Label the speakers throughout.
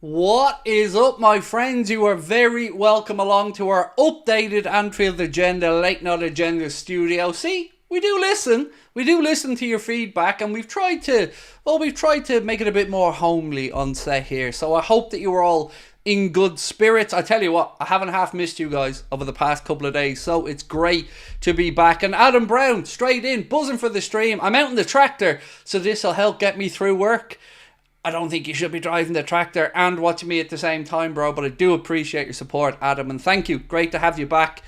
Speaker 1: What is up, my friends? You are very welcome along to our updated Anfield Agenda Late Night Agenda studio. See, we do listen. We do listen to your feedback, and we've tried to make it a bit more homely on set here. So I hope that you are all in good spirits. I tell you what, I haven't half missed you guys over the past couple of days, so it's great to be back. And Adam Brown, straight in, buzzing for the stream. I'm out in the tractor, so this will help get me through work. I don't think you should be driving the tractor and watching me at the same time, bro, but I do appreciate your support, Adam, and thank you. Great to have you back.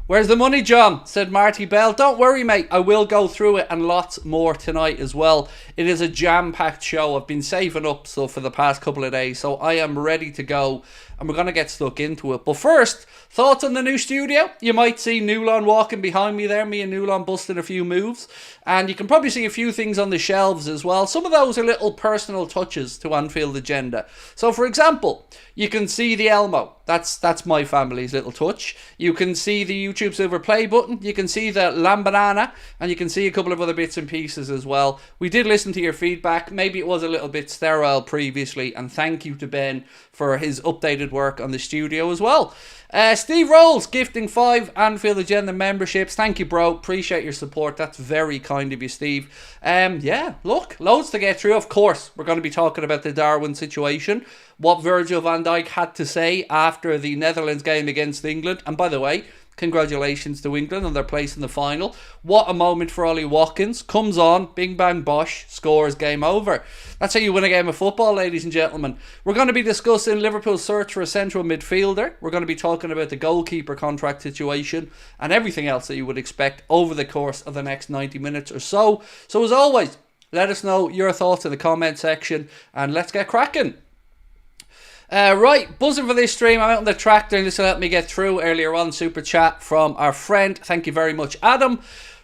Speaker 1: Where's the money, John? Said Marty Bell. Don't worry, mate. I will go through it and lots more tonight as well. It is a jam-packed show. I've been saving up stuff for the past couple of days, so I am ready to go, and we're going to get stuck into it. But first, thoughts on the new studio? You might see Nulon walking behind me there. Me and Nulon busting a few moves. And you can probably see a few things on the shelves as well. Some of those are little personal touches to Anfield Agenda. So, for example, you can see the Elmo. That's my family's little touch. You can see the YouTube Silver Play button. You can see the Lambanana. And you can see a couple of other bits and pieces as well. We did listen to your feedback. Maybe it was a little bit sterile previously. And thank you to Ben for his updated work on the studio as well. Steve Rolls gifting 5 Anfield Agenda memberships. Thank you, bro. Appreciate your support. That's very kind of you, Steve. Yeah, look, loads to get through. Of course, we're going to be talking about the Darwin situation, what Virgil van Dijk had to say after the Netherlands game against England. And by the way, congratulations to England on their place in the final. What a moment for Ollie Watkins. Comes on, bing bang bosh, scores, game over. That's how you win a game of football, ladies and gentlemen. We're going to be discussing Liverpool's search for a central midfielder. We're going to be talking about the goalkeeper contract situation and everything else that you would expect over the course of the next 90 minutes or so. So as always, let us know your thoughts in the comment section and let's get cracking. Right, buzzing for this stream. I'm out on the tractor and this will help me get through earlier on. Super chat from our friend. Thank you very much, Adam.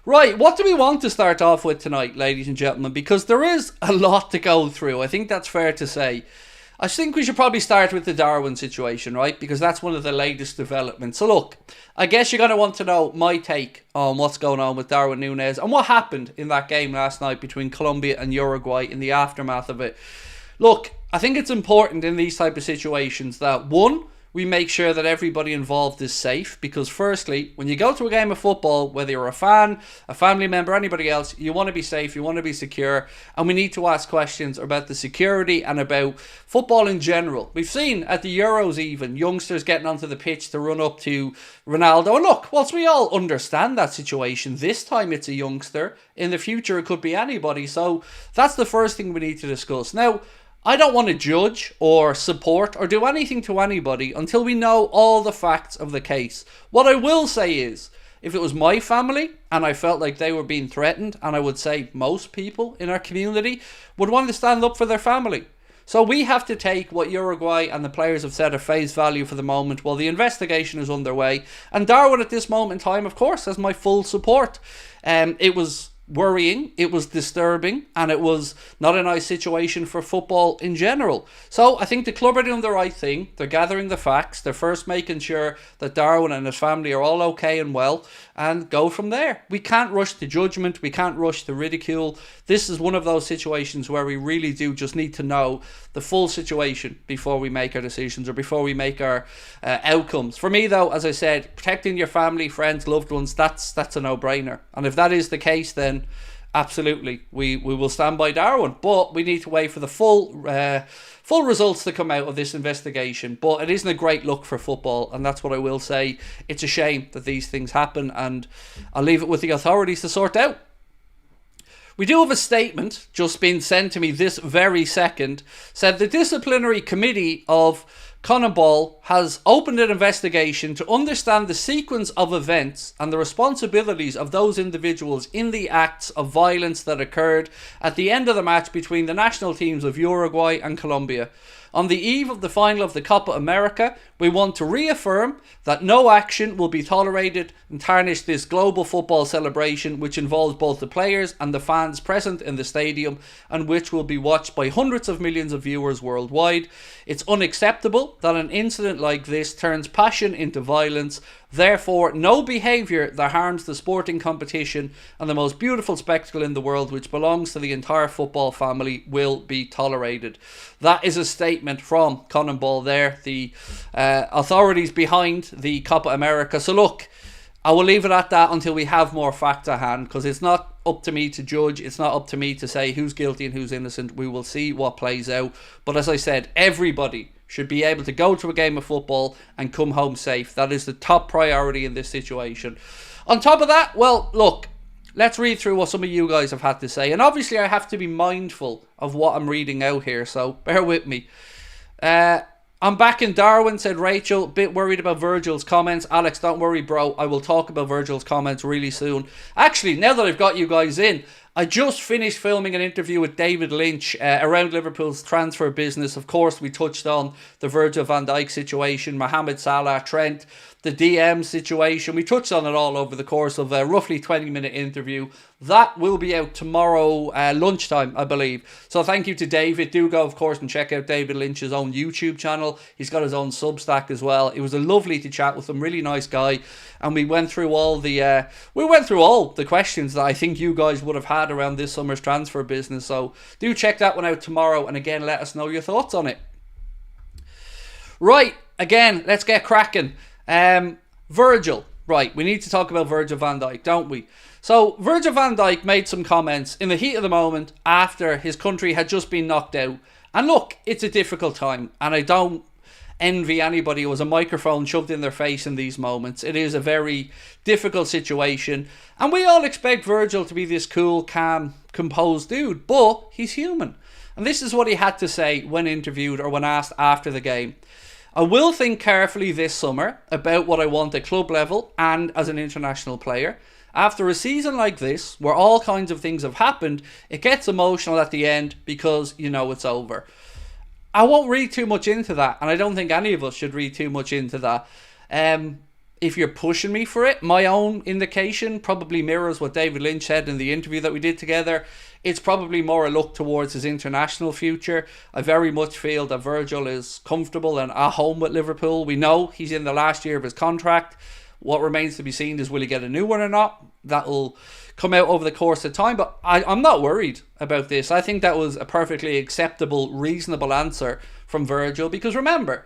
Speaker 1: Right, what do we want to start off with tonight, ladies and gentlemen? Because there is a lot to go through. I think that's fair to say. I think we should probably start with the Darwin situation, right? Because that's one of the latest developments. So look, I guess you're going to want to know my take on what's going on with Darwin Nunez and what happened in that game last night between Colombia and Uruguay in the aftermath of it. Look, I think it's important in these type of situations that, one, we make sure that everybody involved is safe, because firstly, when you go to a game of football, whether you're a fan, a family member, anybody else, you want to be safe, you want to be secure, and we need to ask questions about the security and about football in general. We've seen at the Euros even, youngsters getting onto the pitch to run up to Ronaldo, and look, whilst we all understand that situation, this time it's a youngster, in the future it could be anybody, so that's the first thing we need to discuss. Now, I don't want to judge or support or do anything to anybody until we know all the facts of the case. What I will say is, if it was my family and I felt like they were being threatened, and I would say most people in our community would want to stand up for their family. So we have to take what Uruguay and the players have said at face value for the moment while the investigation is underway. And Darwin at this moment in time, of course, has my full support. It was worrying, it was disturbing, and it was not a nice situation for football in general. So I think the club are doing the right thing. They're gathering the facts. They're first making sure that Darwin and his family are all okay and well, and go from there. We can't rush to judgment. We can't rush to ridicule. This is one of those situations where we really do just need to know the full situation before we make our decisions or before we make our outcomes. For me, though, as I said, protecting your family, friends, loved ones, that's a no-brainer. And if that is the case, then absolutely, we will stand by Darwin. But we need to wait for the full results to come out of this investigation. But it isn't a great look for football, and that's what I will say. It's a shame that these things happen, and I'll leave it with the authorities to sort out. We do have a statement just been sent to me this very second. Said the disciplinary committee of CONMEBOL has opened an investigation to understand the sequence of events and the responsibilities of those individuals in the acts of violence that occurred at the end of the match between the national teams of Uruguay and Colombia. On the eve of the final of the Copa America, we want to reaffirm that no action will be tolerated and tarnish this global football celebration, which involves both the players and the fans present in the stadium and which will be watched by hundreds of millions of viewers worldwide. It's unacceptable that an incident like this turns passion into violence. Therefore, no behaviour that harms the sporting competition and the most beautiful spectacle in the world, which belongs to the entire football family, will be tolerated. That is a statement from Conan Ball there, the authorities behind the Copa America. So look, I will leave it at that until we have more facts at hand, because it's not up to me to judge. It's not up to me to say who's guilty and who's innocent. We will see what plays out. But as I said, everybody should be able to go to a game of football and come home safe. That is the top priority in this situation. On top of that, well, look, let's read through what some of you guys have had to say. And obviously I have to be mindful of what I'm reading out here, so bear with me. I'm back in Darwin, said Rachel. Bit worried about Virgil's comments. Alex, don't worry, bro. I will talk about Virgil's comments really soon. Actually, now that I've got you guys in, I just finished filming an interview with David Lynch around Liverpool's transfer business. Of course, we touched on the Virgil van Dijk situation, Mohamed Salah, Trent, the DM situation. We touched on it all over the course of a roughly 20-minute interview. That will be out tomorrow lunchtime, I believe. So thank you to David. Do go, of course, and check out David Lynch's own YouTube channel. He's got his own Substack as well. It was a lovely to chat with him, really nice guy. And we went through all the questions that I think you guys would have had around this summer's transfer business. So do check that one out tomorrow. And again, let us know your thoughts on it. Right, again, let's get cracking. Virgil. Right, we need to talk about Virgil van Dijk, don't we? So, Virgil van Dijk made some comments in the heat of the moment after his country had just been knocked out. And look, it's a difficult time, and I don't envy anybody who has a microphone shoved in their face in these moments. It is a very difficult situation, and we all expect Virgil to be this cool, calm, composed dude, but he's human. And this is what he had to say when interviewed or when asked after the game. I will think carefully this summer about what I want at club level and as an international player. After a season like this, where all kinds of things have happened, it gets emotional at the end because you know it's over. I won't read too much into that, and I don't think any of us should read too much into that. If you're pushing me for it, my own indication probably mirrors what David Lynch said in the interview that we did together. It's probably more a look towards his international future. I very much feel that Virgil is comfortable and at home with Liverpool. We know he's in the last year of his contract. What remains to be seen is will he get a new one or not. That will come out over the course of time, but I'm not worried about this. I think that was a perfectly acceptable, reasonable answer from Virgil, because remember,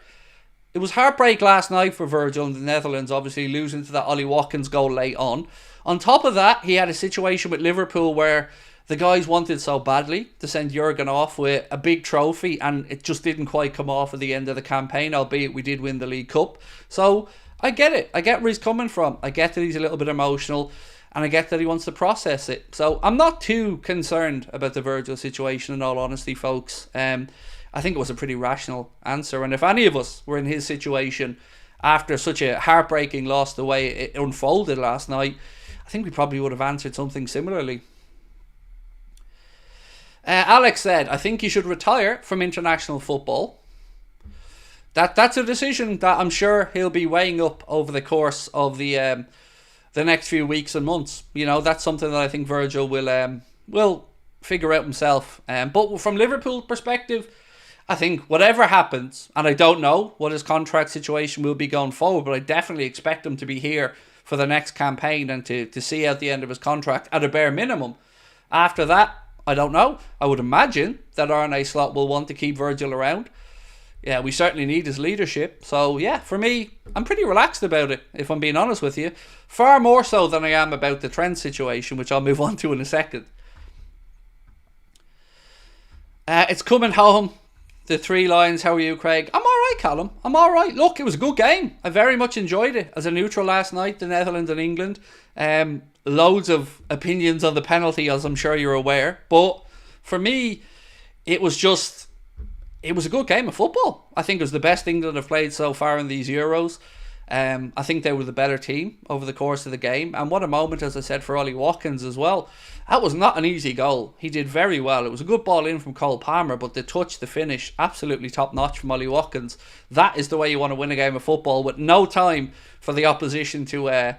Speaker 1: it was heartbreak last night for Virgil in the Netherlands, obviously losing to that Ollie Watkins goal late on. On top of that, he had a situation with Liverpool where the guys wanted so badly to send Jurgen off with a big trophy, and it just didn't quite come off at the end of the campaign, albeit we did win the League Cup. So I get it. I get where he's coming from. I get that he's a little bit emotional, and I get that he wants to process it. So I'm not too concerned about the Virgil situation, in all honesty, folks. I think it was a pretty rational answer. And if any of us were in his situation after such a heartbreaking loss the way it unfolded last night, I think we probably would have answered something similarly. Alex said, I think he should retire from international football. That's a decision that I'm sure he'll be weighing up over the course of the next few weeks and months. You know, that's something that I think Virgil will figure out himself. But from Liverpool perspective, I think whatever happens, and I don't know what his contract situation will be going forward, but I definitely expect him to be here for the next campaign and to see out the end of his contract at a bare minimum. After that, I don't know. I would imagine that Arne Slot will want to keep Virgil around. Yeah, we certainly need his leadership. So yeah, for me, I'm pretty relaxed about it, if I'm being honest with you. Far more so than I am about the Trent situation, which I'll move on to in a second. It's coming home. The Three Lions. How are you, Craig? I'm alright, Callum. I'm alright. Look, it was a good game. I very much enjoyed it. As a neutral last night, the Netherlands and England. Loads of opinions on the penalty, as I'm sure you're aware. But for me, it was a good game of football. I think it was the best England have played so far in these Euros. I think they were the better team over the course of the game. And what a moment, as I said, for Ollie Watkins as well. That was not an easy goal. He did very well. It was a good ball in from Cole Palmer, but the touch, the finish, absolutely top notch from Ollie Watkins. That is the way you want to win a game of football, with no time for the opposition to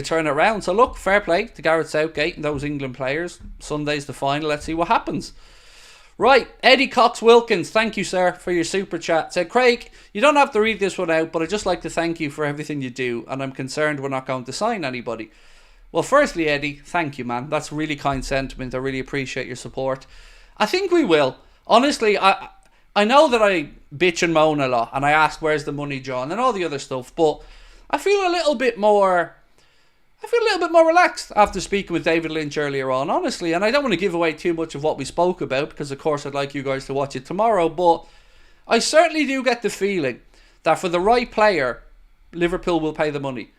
Speaker 1: turn it around. So look, fair play to Gareth Southgate and those England players. Sunday's the final. Let's see what happens. Right, Eddie Cox-Wilkins, thank you, sir, for your super chat. Said, Craig, you don't have to read this one out, but I'd just like to thank you for everything you do, and I'm concerned we're not going to sign anybody. Well, firstly, Eddie, thank you, man. That's really kind sentiment. I really appreciate your support. I think we will. Honestly, I know that I bitch and moan a lot, and I ask, where's the money, John, and all the other stuff, but I feel a little bit more relaxed after speaking with David Lynch earlier on, honestly. And I don't want to give away too much of what we spoke about, because of course I'd like you guys to watch it tomorrow. But I certainly do get the feeling that for the right player, Liverpool will pay the money.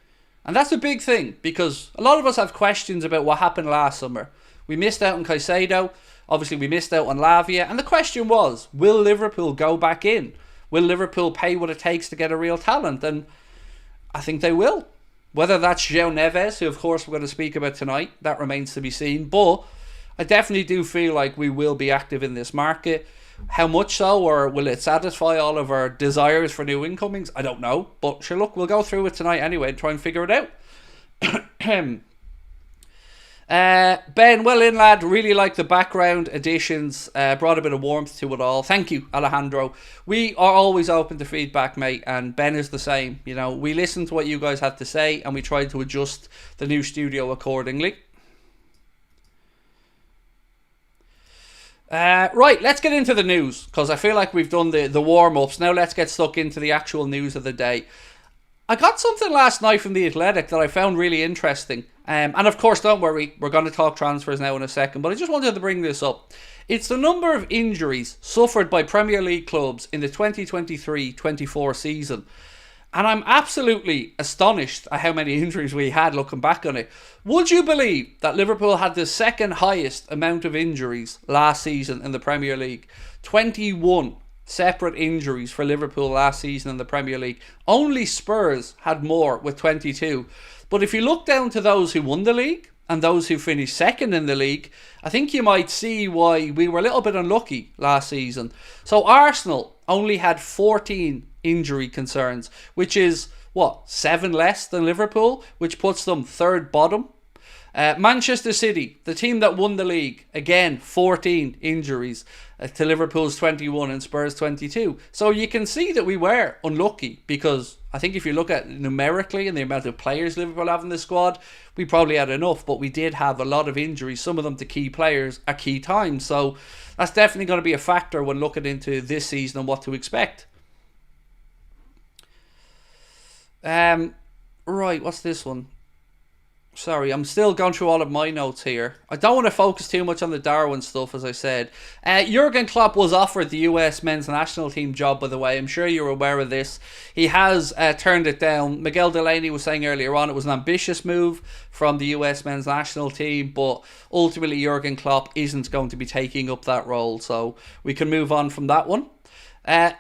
Speaker 1: And that's a big thing, because a lot of us have questions about what happened last summer. We missed out on Caicedo. Obviously, we missed out on Lavia. And the question was, will Liverpool go back in? Will Liverpool pay what it takes to get a real talent? And I think they will. Whether that's JOAO Neves, who of course we're going to speak about tonight, that remains to be seen. But I definitely do feel like we will be active in this market. How much so, or will it satisfy all of our desires for new incomings? I don't know. But sure, look, we'll go through it tonight anyway and try and figure it out. Ben, well in, lad. Really like the background additions. Brought a bit of warmth to it all. Thank you, Alejandro. We are always open to feedback, mate, and Ben is the same. You know, we listen to what you guys have to say, and we try to adjust the new studio accordingly. Right, let's get into the news, because I feel like we've done the warm-ups. Now let's get stuck into the actual news of the day. I got something last night from The Athletic that I found really interesting. And of course, don't worry, we're going to talk transfers now in a second, but I just wanted to bring this up. It's the number of injuries suffered by Premier League clubs in the 2023-24 season. And I'm absolutely astonished at how many injuries we had looking back on it. Would you believe that Liverpool had the second highest amount of injuries last season in the Premier League? 21 separate injuries for Liverpool last season in the Premier League. Only Spurs had more with 22. But if you look down to those who won the league and those who finished second in the league, I think you might see why we were a little bit unlucky last season. So Arsenal only had 14 injury concerns, which is, 7 less than Liverpool, which puts them third bottom. Manchester City, the team that won the league, again 14 injuries to Liverpool's 21 and Spurs 22. So you can see that we were unlucky, because I think if you look at numerically and the amount of players Liverpool have in the squad, we probably had enough, but we did have a lot of injuries, some of them to key players at key times. So that's definitely going to be a factor when looking into this season and what to expect. Right, what's this one? Sorry, I'm still going through all of my notes here. I don't want to focus too much on the Darwin stuff, as I said. Jurgen Klopp was offered the US men's national team job, by the way. I'm sure you're aware of this. He has turned it down. Miguel Delaney was saying earlier on it was an ambitious move from the US men's national team, but ultimately Jurgen Klopp isn't going to be taking up that role, so we can move on from that one.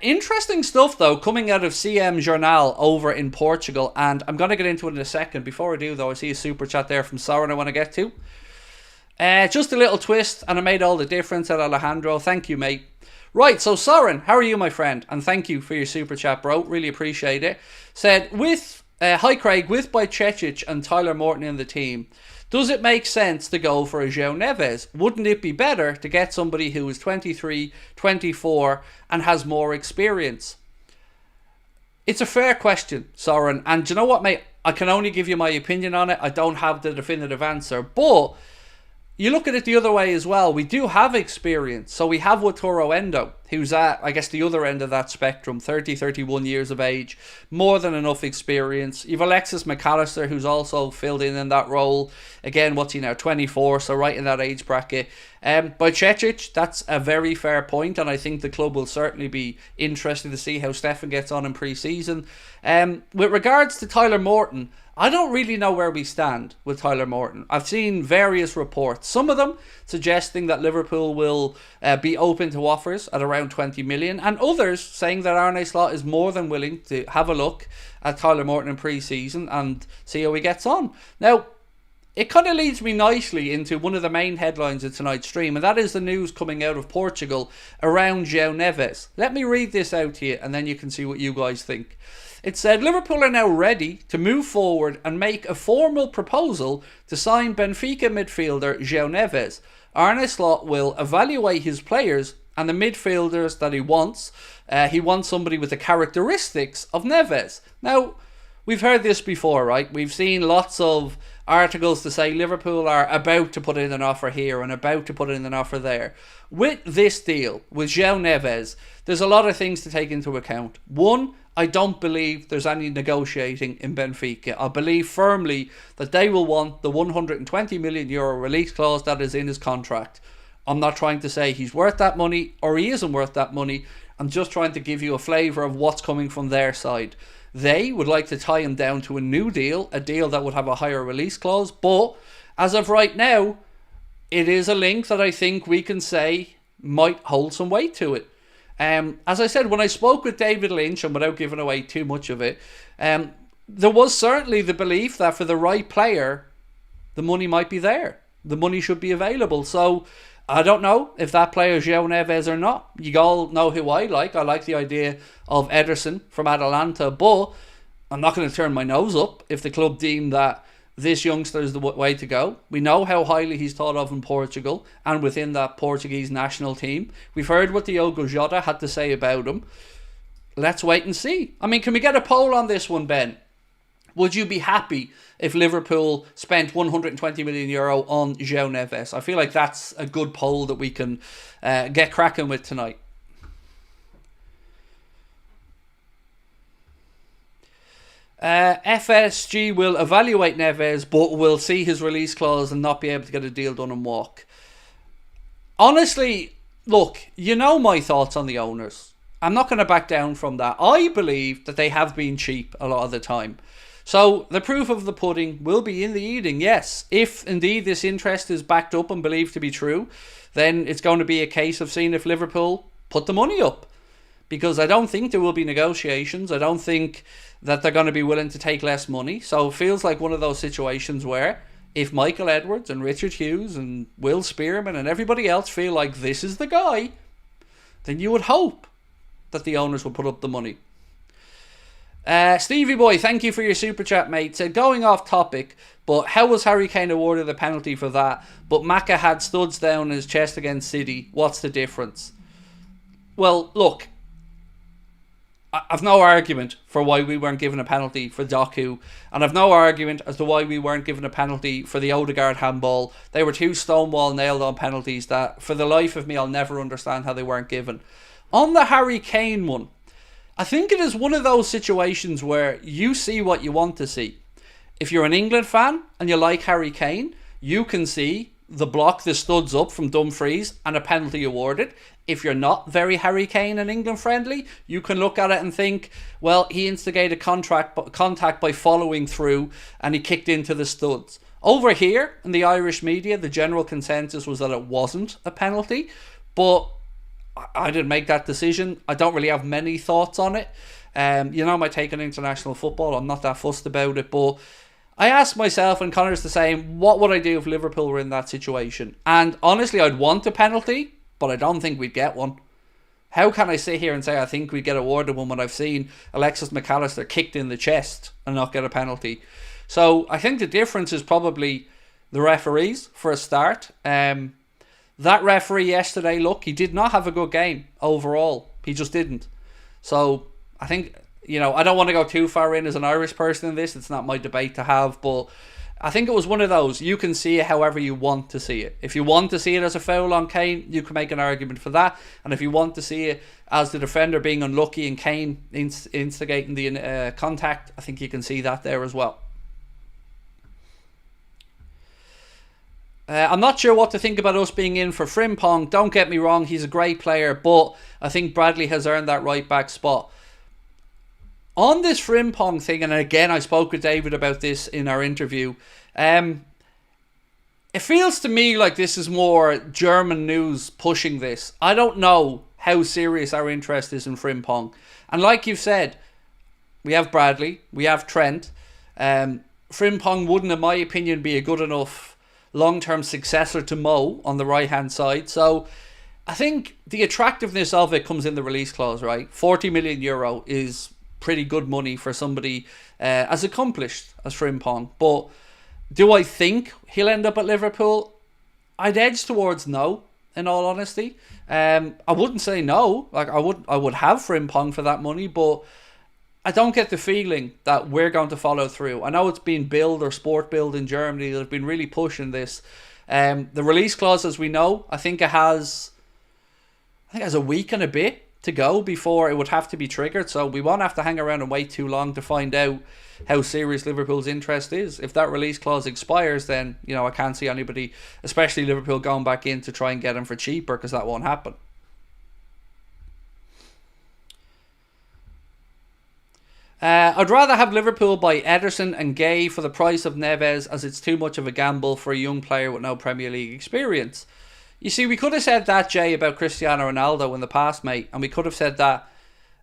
Speaker 1: Interesting stuff though coming out of CM Jornal over in Portugal, and I'm going to get into it in a second. Before I do though, I see a super chat there from Soren I want to get to. Just a little twist, and it made all the difference at Alejandro. Thank you, mate. Right, so Soren, how are you, my friend? And thank you for your super chat, bro. Really appreciate it. Said, hi Craig, with Bajcetic and Tyler Morton in the team, does it make sense to go for a JOAO Neves? Wouldn't it be better to get somebody who is 23, 24 and has more experience? It's a fair question, Soren. And do you know what, mate? I can only give you my opinion on it. I don't have the definitive answer. But you look at it the other way as well. We do have experience. So we have Wataru Endo, who's at, I guess, the other end of that spectrum, 30, 31 years of age. More than enough experience. You've Alexis McAllister, who's also filled in that role. Again, what's he now? 24, so right in that age bracket. Bajcetic, that's a very fair point, and I think the club will certainly be interested to see how Stefan gets on in pre-season. With regards to Tyler Morton, I don't really know where we stand with Tyler Morton. I've seen various reports, some of them suggesting that Liverpool will be open to offers at around 20 million, and others saying that Arne Slot is more than willing to have a look at Tyler Morton in pre-season and see how he gets on. Now, it kind of leads me nicely into one of the main headlines of tonight's stream, and that is the news coming out of Portugal around JOAO Neves. Let me read this out to you, and then you can see what you guys think. It said, Liverpool are now ready to move forward and make a formal proposal to sign Benfica midfielder JOAO Neves. Arne Slot will evaluate his players And the midfielders that he wants somebody with the characteristics of Neves. Now, we've heard this before, right? We've seen lots of articles to say Liverpool are about to put in an offer here and about to put in an offer there. With this deal, with JOAO Neves, there's a lot of things to take into account. One, I don't believe there's any negotiating in Benfica. I believe firmly that they will want the €120 million release clause that is in his contract. I'm not trying to say he's worth that money or he isn't worth that money. I'm just trying to give you a flavour of what's coming from their side. They would like to tie him down to a new deal, a deal that would have a higher release clause. But as of right now, it is a link that I think we can say might hold some weight to it. As I said, when I spoke with David Lynch, and without giving away too much of it, there was certainly the belief that for the right player, the money might be there. The money should be available. So I don't know if that player is JOAO Neves or not. You all know who I like. I like the idea of Ederson from Atalanta, but I'm not going to turn my nose up if the club deem that this youngster is the way to go. We know how highly he's thought of in Portugal and within that Portuguese national team. We've heard what Diogo Jota had to say about him. Let's wait and see. I mean, can we get a poll on this one, Ben? Would you be happy if Liverpool spent €120 million on JOAO Neves? I feel like that's a good poll that we can get cracking with tonight. FSG will evaluate Neves, but will see his release clause and not be able to get a deal done and walk. Honestly, look, you know my thoughts on the owners. I'm not going to back down from that. I believe that they have been cheap a lot of the time. So the proof of the pudding will be in the eating, yes. If indeed this interest is backed up and believed to be true, then it's going to be a case of seeing if Liverpool put the money up. Because I don't think there will be negotiations. I don't think that they're going to be willing to take less money. So it feels like one of those situations where if Michael Edwards and Richard Hughes and Will Spearman and everybody else feel like this is the guy, then you would hope that the owners will put up the money. Stevie Boy, thank you for your super chat, mate. Said, going off topic, but how was Harry Kane awarded the penalty for that? But Maka had studs down his chest against City. What's the difference? Well, look, I've no argument for why we weren't given a penalty for Doku, and I've no argument as to why we weren't given a penalty for the Odegaard handball. They were two stonewall nailed on penalties that for the life of me I'll never understand how they weren't given. On the Harry Kane one, I think it is one of those situations where you see what you want to see. If you're an England fan and you like Harry Kane, you can see the block, the studs up from Dumfries and a penalty awarded. If you're not very Harry Kane and England friendly, you can look at it and think, well, he instigated contact by following through and he kicked into the studs. Over here in the Irish media, the general consensus was that it wasn't a penalty, but I didn't make that decision. I don't really have many thoughts on it. You know my take on international football. I'm not that fussed about it, but I asked myself, and Connor's the same, what would I do if Liverpool were in that situation? And honestly, I'd want a penalty, but I don't think we'd get one. How can I sit here and say I think we'd get awarded one when I've seen Alexis McAllister kicked in the chest and not get a penalty? So I think the difference is probably the referees for a start. That referee yesterday, look, he did not have a good game overall. He just didn't. So I think, you know, I don't want to go too far in as an Irish person in this. It's not my debate to have, but I think it was one of those. You can see it however you want to see it. If you want to see it as a foul on Kane, you can make an argument for that. And if you want to see it as the defender being unlucky and Kane instigating the contact, I think you can see that there as well. I'm not sure what to think about us being in for Frimpong. Don't get me wrong, he's a great player, but I think Bradley has earned that right back spot. On this Frimpong thing, and again I spoke with David about this in our interview, it feels to me like this is more German news pushing this. I don't know how serious our interest is in Frimpong. And like you've said, we have Bradley, we have Trent. Frimpong wouldn't, in my opinion, be a good enough long-term successor to Mo on the right-hand side. So I think the attractiveness of it comes in the release clause, right? €40 million is pretty good money for somebody as accomplished as Frimpong. But do I think he'll end up at Liverpool? I'd edge towards no. in all honesty. I wouldn't say no. Like, I would have Frimpong for that money, but I don't get the feeling that we're going to follow through. I know it's been Bild or Sport Bild in Germany that have been really pushing this. The release clause, as we know, I think it has a week and a bit to go before it would have to be triggered. So we won't have to hang around and wait too long to find out how serious Liverpool's interest is. If that release clause expires, then, you know, I can't see anybody, especially Liverpool, going back in to try and get him for cheaper, because that won't happen. I'd rather have Liverpool buy Ederson and Gay for the price of Neves, as it's too much of a gamble for a young player with no Premier League experience. You see, we could have said that, Jay, about Cristiano Ronaldo in the past, mate, and we could have said that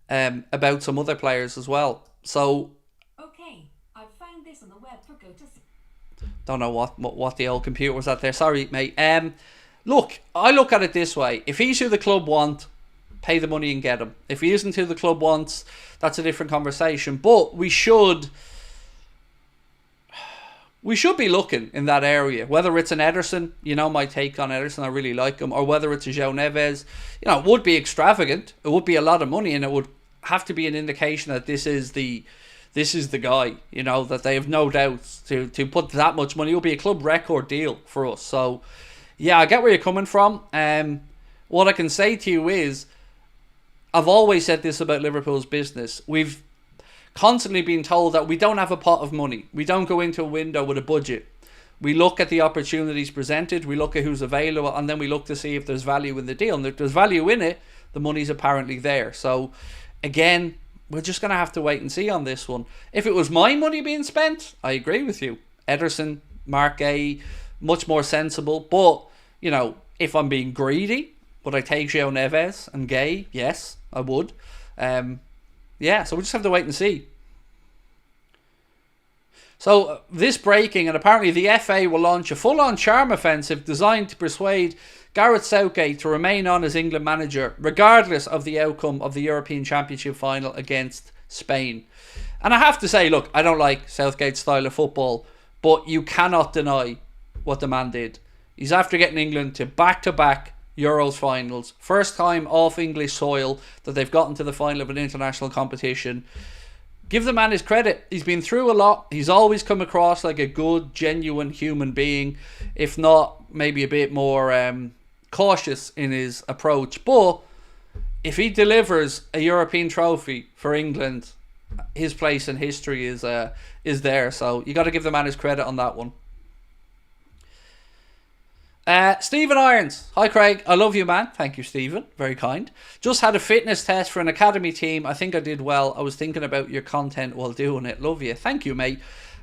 Speaker 1: about some other players as well. So,
Speaker 2: okay, I've found this on the web for go to see.
Speaker 1: Don't know what the old computer was at there. Sorry, mate. Look, I look at it this way: if he's who the club want, pay the money and get him. If he isn't who the club wants, that's a different conversation. But we should be looking in that area. Whether it's an Ederson, you know my take on Ederson, I really like him, or whether it's a JOAO Neves, you know, it would be extravagant. It would be a lot of money, and it would have to be an indication that this is the guy, you know, that they have no doubts to put that much money. It will be a club record deal for us. So, yeah, I get where you're coming from. What I can say to you is, I've always said this about Liverpool's business. We've constantly been told that we don't have a pot of money. We don't go into a window with a budget. We look at the opportunities presented, we look at who's available, and then we look to see if there's value in the deal. And if there's value in it, the money's apparently there. So, again, we're just going to have to wait and see on this one. If it was my money being spent, I agree with you. Ederson, Mark Gay, much more sensible. But, you know, if I'm being greedy, would I take JOAO Neves and Gay? Yes, I would. Yeah, so we'll just have to wait and see. So this breaking, and apparently the FA will launch a full-on charm offensive designed to persuade Gareth Southgate to remain on as England manager, regardless of the outcome of the European Championship final against Spain. And I have to say, look, I don't like Southgate's style of football, but you cannot deny what the man did. He's after getting England to back-to-back Euros finals. First time off English soil that they've gotten to the final of an international competition. Give the man his credit. He's been through a lot. He's always come across like a good, genuine human being, if not maybe a bit more cautious in his approach. But if he delivers a European trophy for England, his place in history is there. So you got to give the man his credit on that one. Stephen Irons. Hi Craig, I love you, man. Thank you, Stephen, very kind. Just had a fitness test for an academy team. I think I did well. I was thinking about your content while doing it. Love you. Thank you, mate.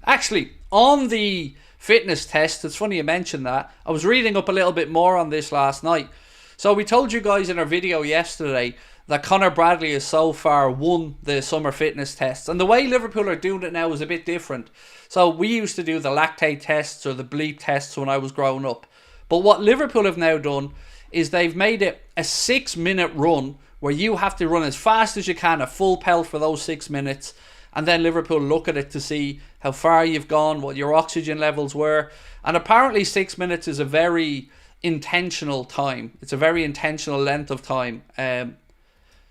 Speaker 1: Actually, on the fitness test, it's funny you mentioned that. I was reading up a little bit more on this last night. So we told you guys in our video yesterday that Conor Bradley has so far won the summer fitness tests, and the way Liverpool are doing it now is a bit different. So we used to do the lactate tests or the bleep tests when I was growing up. But what Liverpool have now done is they've made it a 6-minute run where you have to run as fast as you can, a full pelt for those 6 minutes, and then Liverpool look at it to see how far you've gone, what your oxygen levels were. And apparently 6 minutes is a very intentional time. It's a very intentional length of time.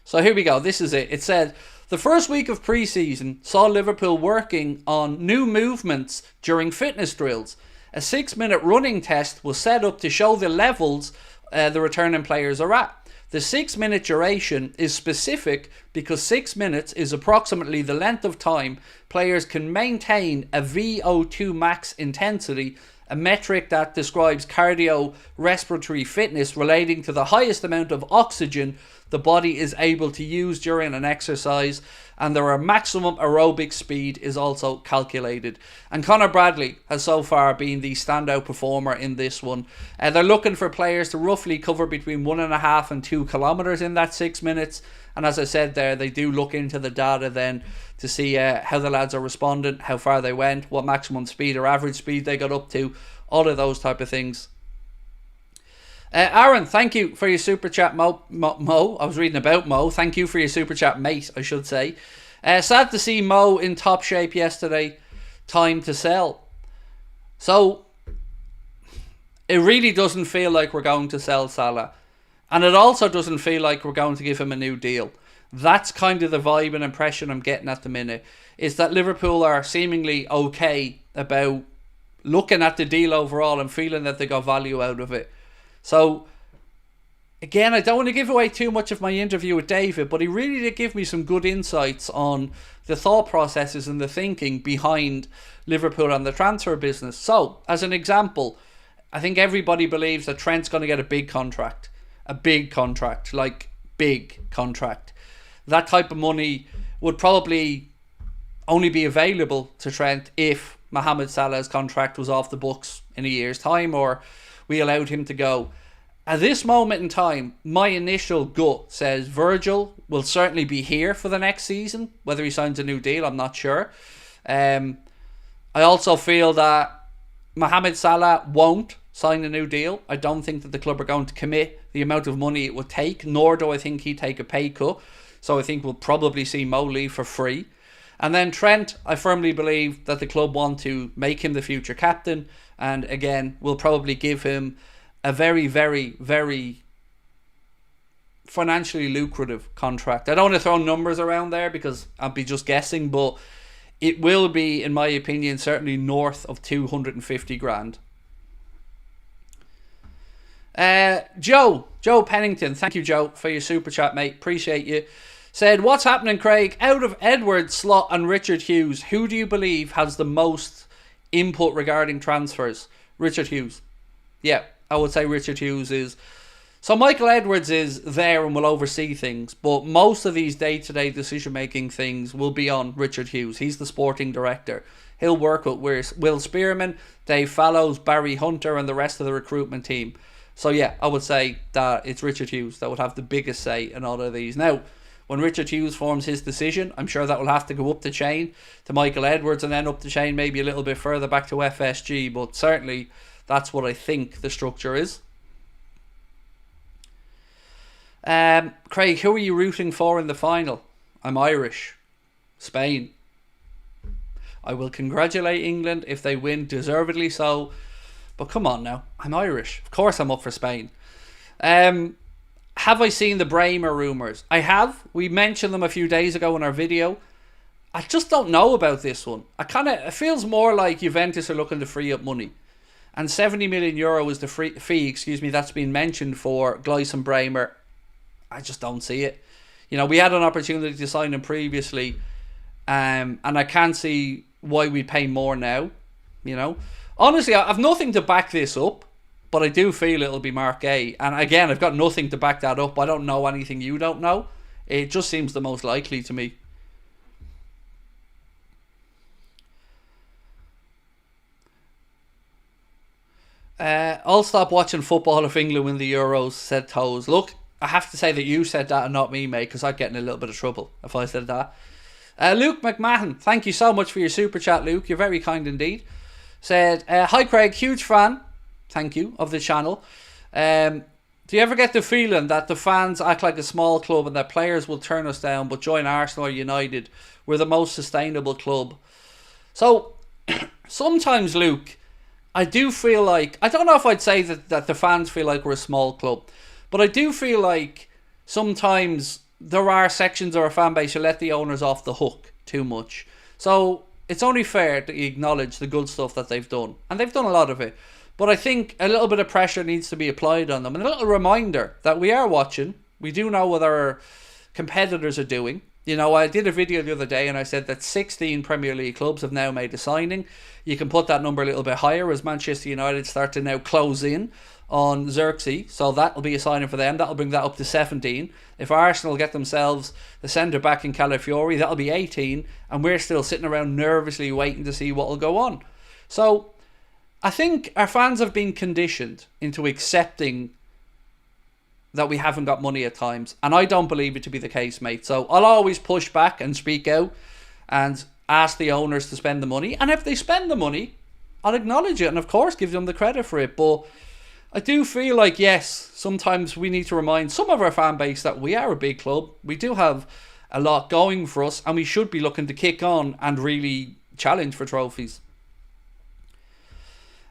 Speaker 1: So here we go. This is it. It said, the first week of pre-season saw Liverpool working on new movements during fitness drills. A 6-minute running test was set up to show the levels the returning players are at. The 6-minute duration is specific because 6 minutes is approximately the length of time players can maintain a VO2 max intensity, a metric that describes cardiorespiratory fitness relating to the highest amount of oxygen the body is able to use during an exercise, and their maximum aerobic speed is also calculated. And Conor Bradley has so far been the standout performer in this one. They're looking for players to roughly cover between 1.5 and 2 kilometres in that 6 minutes. And as I said there, they do look into the data then to see how the lads are responding, how far they went, what maximum speed or average speed they got up to, all of those type of things. Aaron, thank you for your super chat, Mo. I was reading about Mo. Thank you for your super chat, mate, I should say. Sad to see Mo in top shape yesterday. Time to sell. So, it really doesn't feel like we're going to sell Salah. And it also doesn't feel like we're going to give him a new deal. That's kind of the vibe and impression I'm getting at the minute. Is that Liverpool are seemingly okay about looking at the deal overall and feeling that they got value out of it. So, again, I don't want to give away too much of my interview with David, but he really did give me some good insights on the thought processes and the thinking behind Liverpool and the transfer business. So, as an example, I think everybody believes that Trent's going to get a big contract. A big contract. Like, big contract. That type of money would probably only be available to Trent if Mohamed Salah's contract was off the books in a year's time, or we allowed him to go. At this moment in time, my initial gut says Virgil will certainly be here for the next season. Whether he signs a new deal, I'm not sure. I also feel that Mohamed Salah won't sign a new deal. I don't think that the club are going to commit the amount of money it would take, nor do I think he'd take a pay cut. So I think we'll probably see Mo leave for free. And then Trent, I firmly believe that the club want to make him the future captain. And again, we'll probably give him a very, very, very financially lucrative contract. I don't want to throw numbers around there because I'll be just guessing, but it will be, in my opinion, certainly north of 250 grand. Joe Pennington, thank you, Joe, for your super chat, mate. Appreciate you. Said, what's happening, Craig? Out of Edward, Slot and Richard Hughes, who do you believe has the most input regarding transfers? Richard Hughes. Yeah, I would say Richard Hughes is. So Michael Edwards is there and will oversee things, but most of these day-to-day decision-making things will be on Richard Hughes. He's the sporting director. He'll work with Will Spearman, Dave Fallows, Barry Hunter and the rest of the recruitment team. So yeah, I would say that it's Richard Hughes that would have the biggest say in all of these. Now, when Richard Hughes forms his decision, I'm sure that will have to go up the chain to Michael Edwards and then up the chain maybe a little bit further back to FSG, but certainly that's what I think the structure is. Craig, who are you rooting for in the final? I'm Irish. Spain. I will congratulate England if they win, deservedly so. But come on now, I'm Irish. Of course I'm up for Spain. Have I seen the Bremer rumours? I have. We mentioned them a few days ago in our video. I just don't know about this one. It feels more like Juventus are looking to free up money. And €70 million is the fee, that's been mentioned for Gleison Bremer. I just don't see it. You know, we had an opportunity to sign him previously. And I can't see why we pay more now. You know, honestly, I've nothing to back this up. But I do feel it'll be Mark A. And again, I've got nothing to back that up. I don't know anything you don't know. It just seems the most likely to me. I'll stop watching football if England win the Euros, said Toes. Look, I have to say that you said that and not me, mate, because I'd get in a little bit of trouble if I said that. Luke McMahon, thank you so much for your super chat, Luke. You're very kind indeed. Said, hi Craig, huge fan. Thank you, of the channel. Do you ever get the feeling that the fans act like a small club and that players will turn us down but join Arsenal or United? We're the most sustainable club. So, sometimes, Luke, I do feel like... I don't know if I'd say that the fans feel like we're a small club, but I do feel like sometimes there are sections of our fan base who let the owners off the hook too much. So, it's only fair to acknowledge the good stuff that they've done. And they've done a lot of it. But I think a little bit of pressure needs to be applied on them. And a little reminder that we are watching. We do know what our competitors are doing. You know, I did a video the other day and I said that 16 Premier League clubs have now made a signing. You can put that number a little bit higher as Manchester United start to now close in on Xerxes. So that'll be a signing for them. That'll bring that up to 17. If Arsenal get themselves the centre-back in Calafiori, that'll be 18. And we're still sitting around nervously waiting to see what will go on. So I think our fans have been conditioned into accepting that we haven't got money at times. And I don't believe it to be the case, mate. So I'll always push back and speak out and ask the owners to spend the money. And if they spend the money, I'll acknowledge it and, of course, give them the credit for it. But I do feel like, yes, sometimes we need to remind some of our fan base that we are a big club. We do have a lot going for us. And we should be looking to kick on and really challenge for trophies.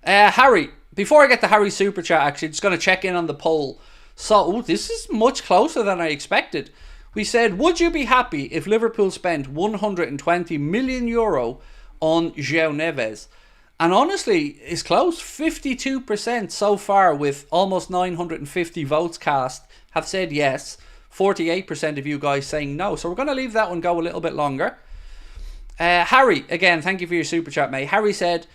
Speaker 1: Harry, before I get to Harry's super chat, actually, just going to check in on the poll. So, this is much closer than I expected. We said, would you be happy if Liverpool spent 120 million euro on JOAO Neves? And honestly, it's close. 52% so far, with almost 950 votes cast, have said yes. 48% of you guys saying no. So we're going to leave that one go a little bit longer. Harry, again, thank you for your super chat, mate. Harry said,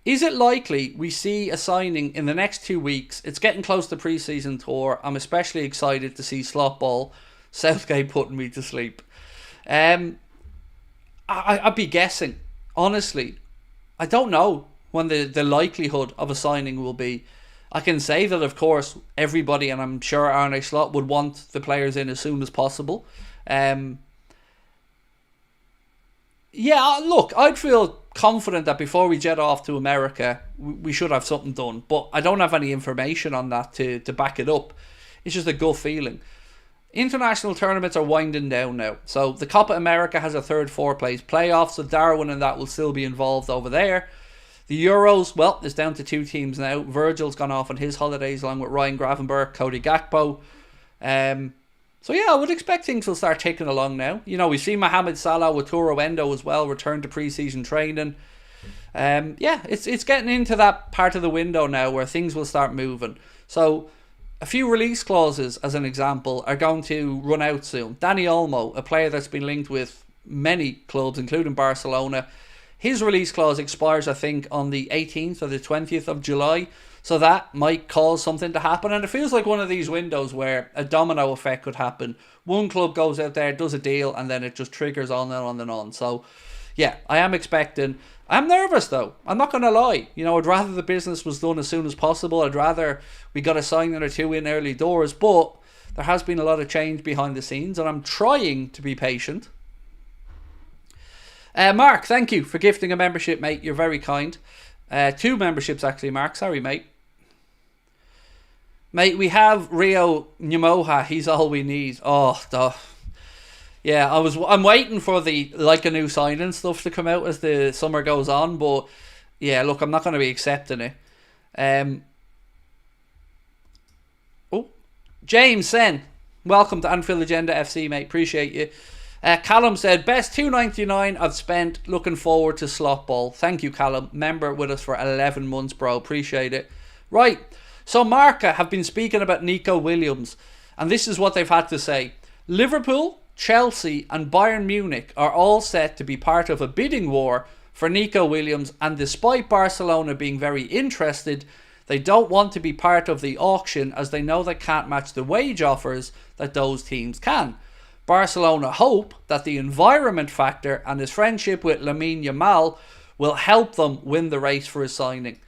Speaker 1: is it likely we see a signing in the next 2 weeks? It's getting close to pre-season tour. I'm especially excited to see slot ball. Southgate putting me to sleep. I'd be guessing. Honestly, I don't know when the likelihood of a signing will be. I can say that, of course, everybody, and I'm sure Arne Slot, would want the players in as soon as possible. Yeah, look, I'd feel confident that before we jet off to America, we should have something done. But I don't have any information on that to back it up. It's just a gut feeling. International tournaments are winding down now. So the Copa America has a third, fourth place playoff. So Darwin and that will still be involved over there. The Euros, well, it's down to 2 teams now. Virgil's gone off on his holidays along with Ryan Gravenberch, Cody Gakpo. So yeah, I would expect things will start ticking along now. You know, we've seen Mohamed Salah with Turo Endo as well return to pre-season training. Yeah, it's getting into that part of the window now where things will start moving. So a few release clauses, as an example, are going to run out soon. Dani Olmo, a player that's been linked with many clubs, including Barcelona, his release clause expires, I think, on the 18th or the 20th of July. So that might cause something to happen. And it feels like one of these windows where a domino effect could happen. One club goes out there, does a deal, and then it just triggers on and on and on. So, yeah, I am expecting. I'm nervous, though. I'm not going to lie. You know, I'd rather the business was done as soon as possible. I'd rather we got a signing or two in early doors. But there has been a lot of change behind the scenes, and I'm trying to be patient. Mark, thank you for gifting a membership, mate. You're very kind. 2 memberships, actually, Mark. Sorry, mate. Mate, we have Rio Nyamoha. He's all we need. Oh, duh. Yeah, I'm waiting for the like a new signing stuff to come out as the summer goes on. But yeah, look, I'm not going to be accepting it. James Sen, welcome to Anfield Agenda FC, mate. Appreciate you. Callum said, best $2.99 I've spent. Looking forward to slot ball. Thank you, Callum. Member with us for 11 months, bro. Appreciate it. Right. So Marca have been speaking about Nico Williams, and this is what they've had to say. Liverpool, Chelsea and Bayern Munich are all set to be part of a bidding war for Nico Williams, and despite Barcelona being very interested, they don't want to be part of the auction as they know they can't match the wage offers that those teams can. Barcelona hope that the environment factor and his friendship with Lamine Yamal will help them win the race for his signing.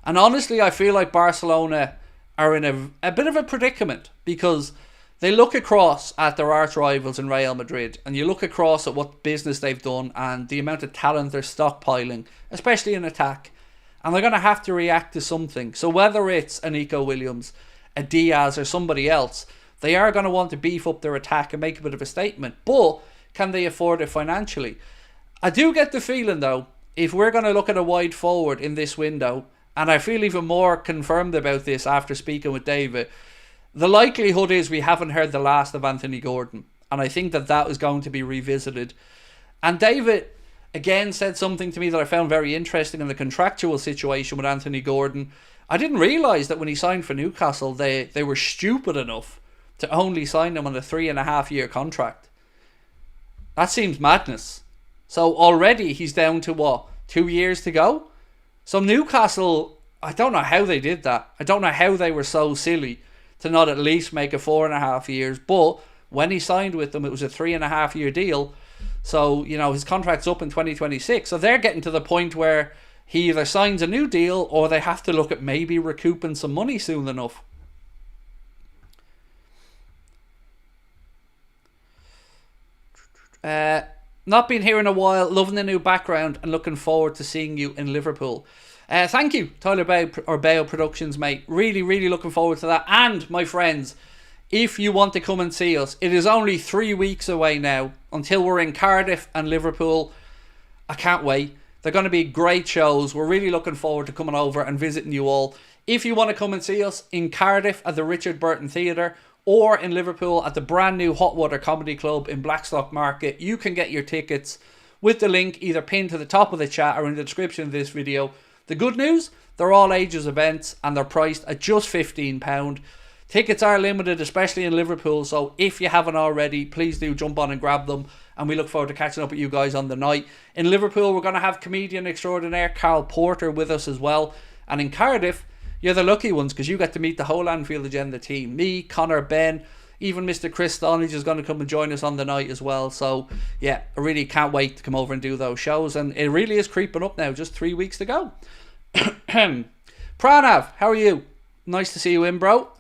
Speaker 1: And honestly, I feel like Barcelona are in a bit of a predicament, because they look across at their arch rivals in Real Madrid, and you look across at what business they've done and the amount of talent they're stockpiling, especially in attack, and they're going to have to react to something. So whether it's a Nico Williams, a Diaz or somebody else, they are going to want to beef up their attack and make a bit of a statement. But can they afford it financially? I do get the feeling, though, if we're going to look at a wide forward in this window, and I feel even more confirmed about this after speaking with David, the likelihood is we haven't heard the last of Anthony Gordon. And I think that is going to be revisited. And David, again, said something to me that I found very interesting in the contractual situation with Anthony Gordon. I didn't realise that when he signed for Newcastle, they were stupid enough to only sign him on a 3.5-year contract. That seems madness. So already he's down to what, 2 years to go? So Newcastle, I don't know how they did that. I don't know how they were so silly to not at least make a 4.5 years. But when he signed with them, it was a 3.5-year deal. So, you know, his contract's up in 2026. So they're getting to the point where he either signs a new deal or they have to look at maybe recouping some money soon enough. Not been here in a while, loving the new background and looking forward to seeing you in Liverpool. Thank you, Tyler Bayo Productions, mate. Really, really looking forward to that. And, my friends, if you want to come and see us, it is only 3 weeks away now until we're in Cardiff and Liverpool. I can't wait. They're going to be great shows. We're really looking forward to coming over and visiting you all. If you want to come and see us in Cardiff at the Richard Burton Theatre, or in Liverpool at the brand new Hot Water Comedy Club in Blackstock Market, you can get your tickets with the link either pinned to the top of the chat or in the description of this video. The good news, they're all ages events and they're priced at just £15. Tickets are limited, especially in Liverpool, so if you haven't already, please do jump on and grab them, and we look forward to catching up with you guys on the night. In Liverpool, we're going to have comedian extraordinaire Carl Porter with us as well, and in Cardiff, you're the lucky ones because you get to meet the whole Anfield Agenda team. Me, Connor, Ben, even Mr. Chris Stonage is going to come and join us on the night as well. So, yeah, I really can't wait to come over and do those shows. And it really is creeping up now. Just 3 weeks to go. Pranav, how are you? Nice to see you in, bro.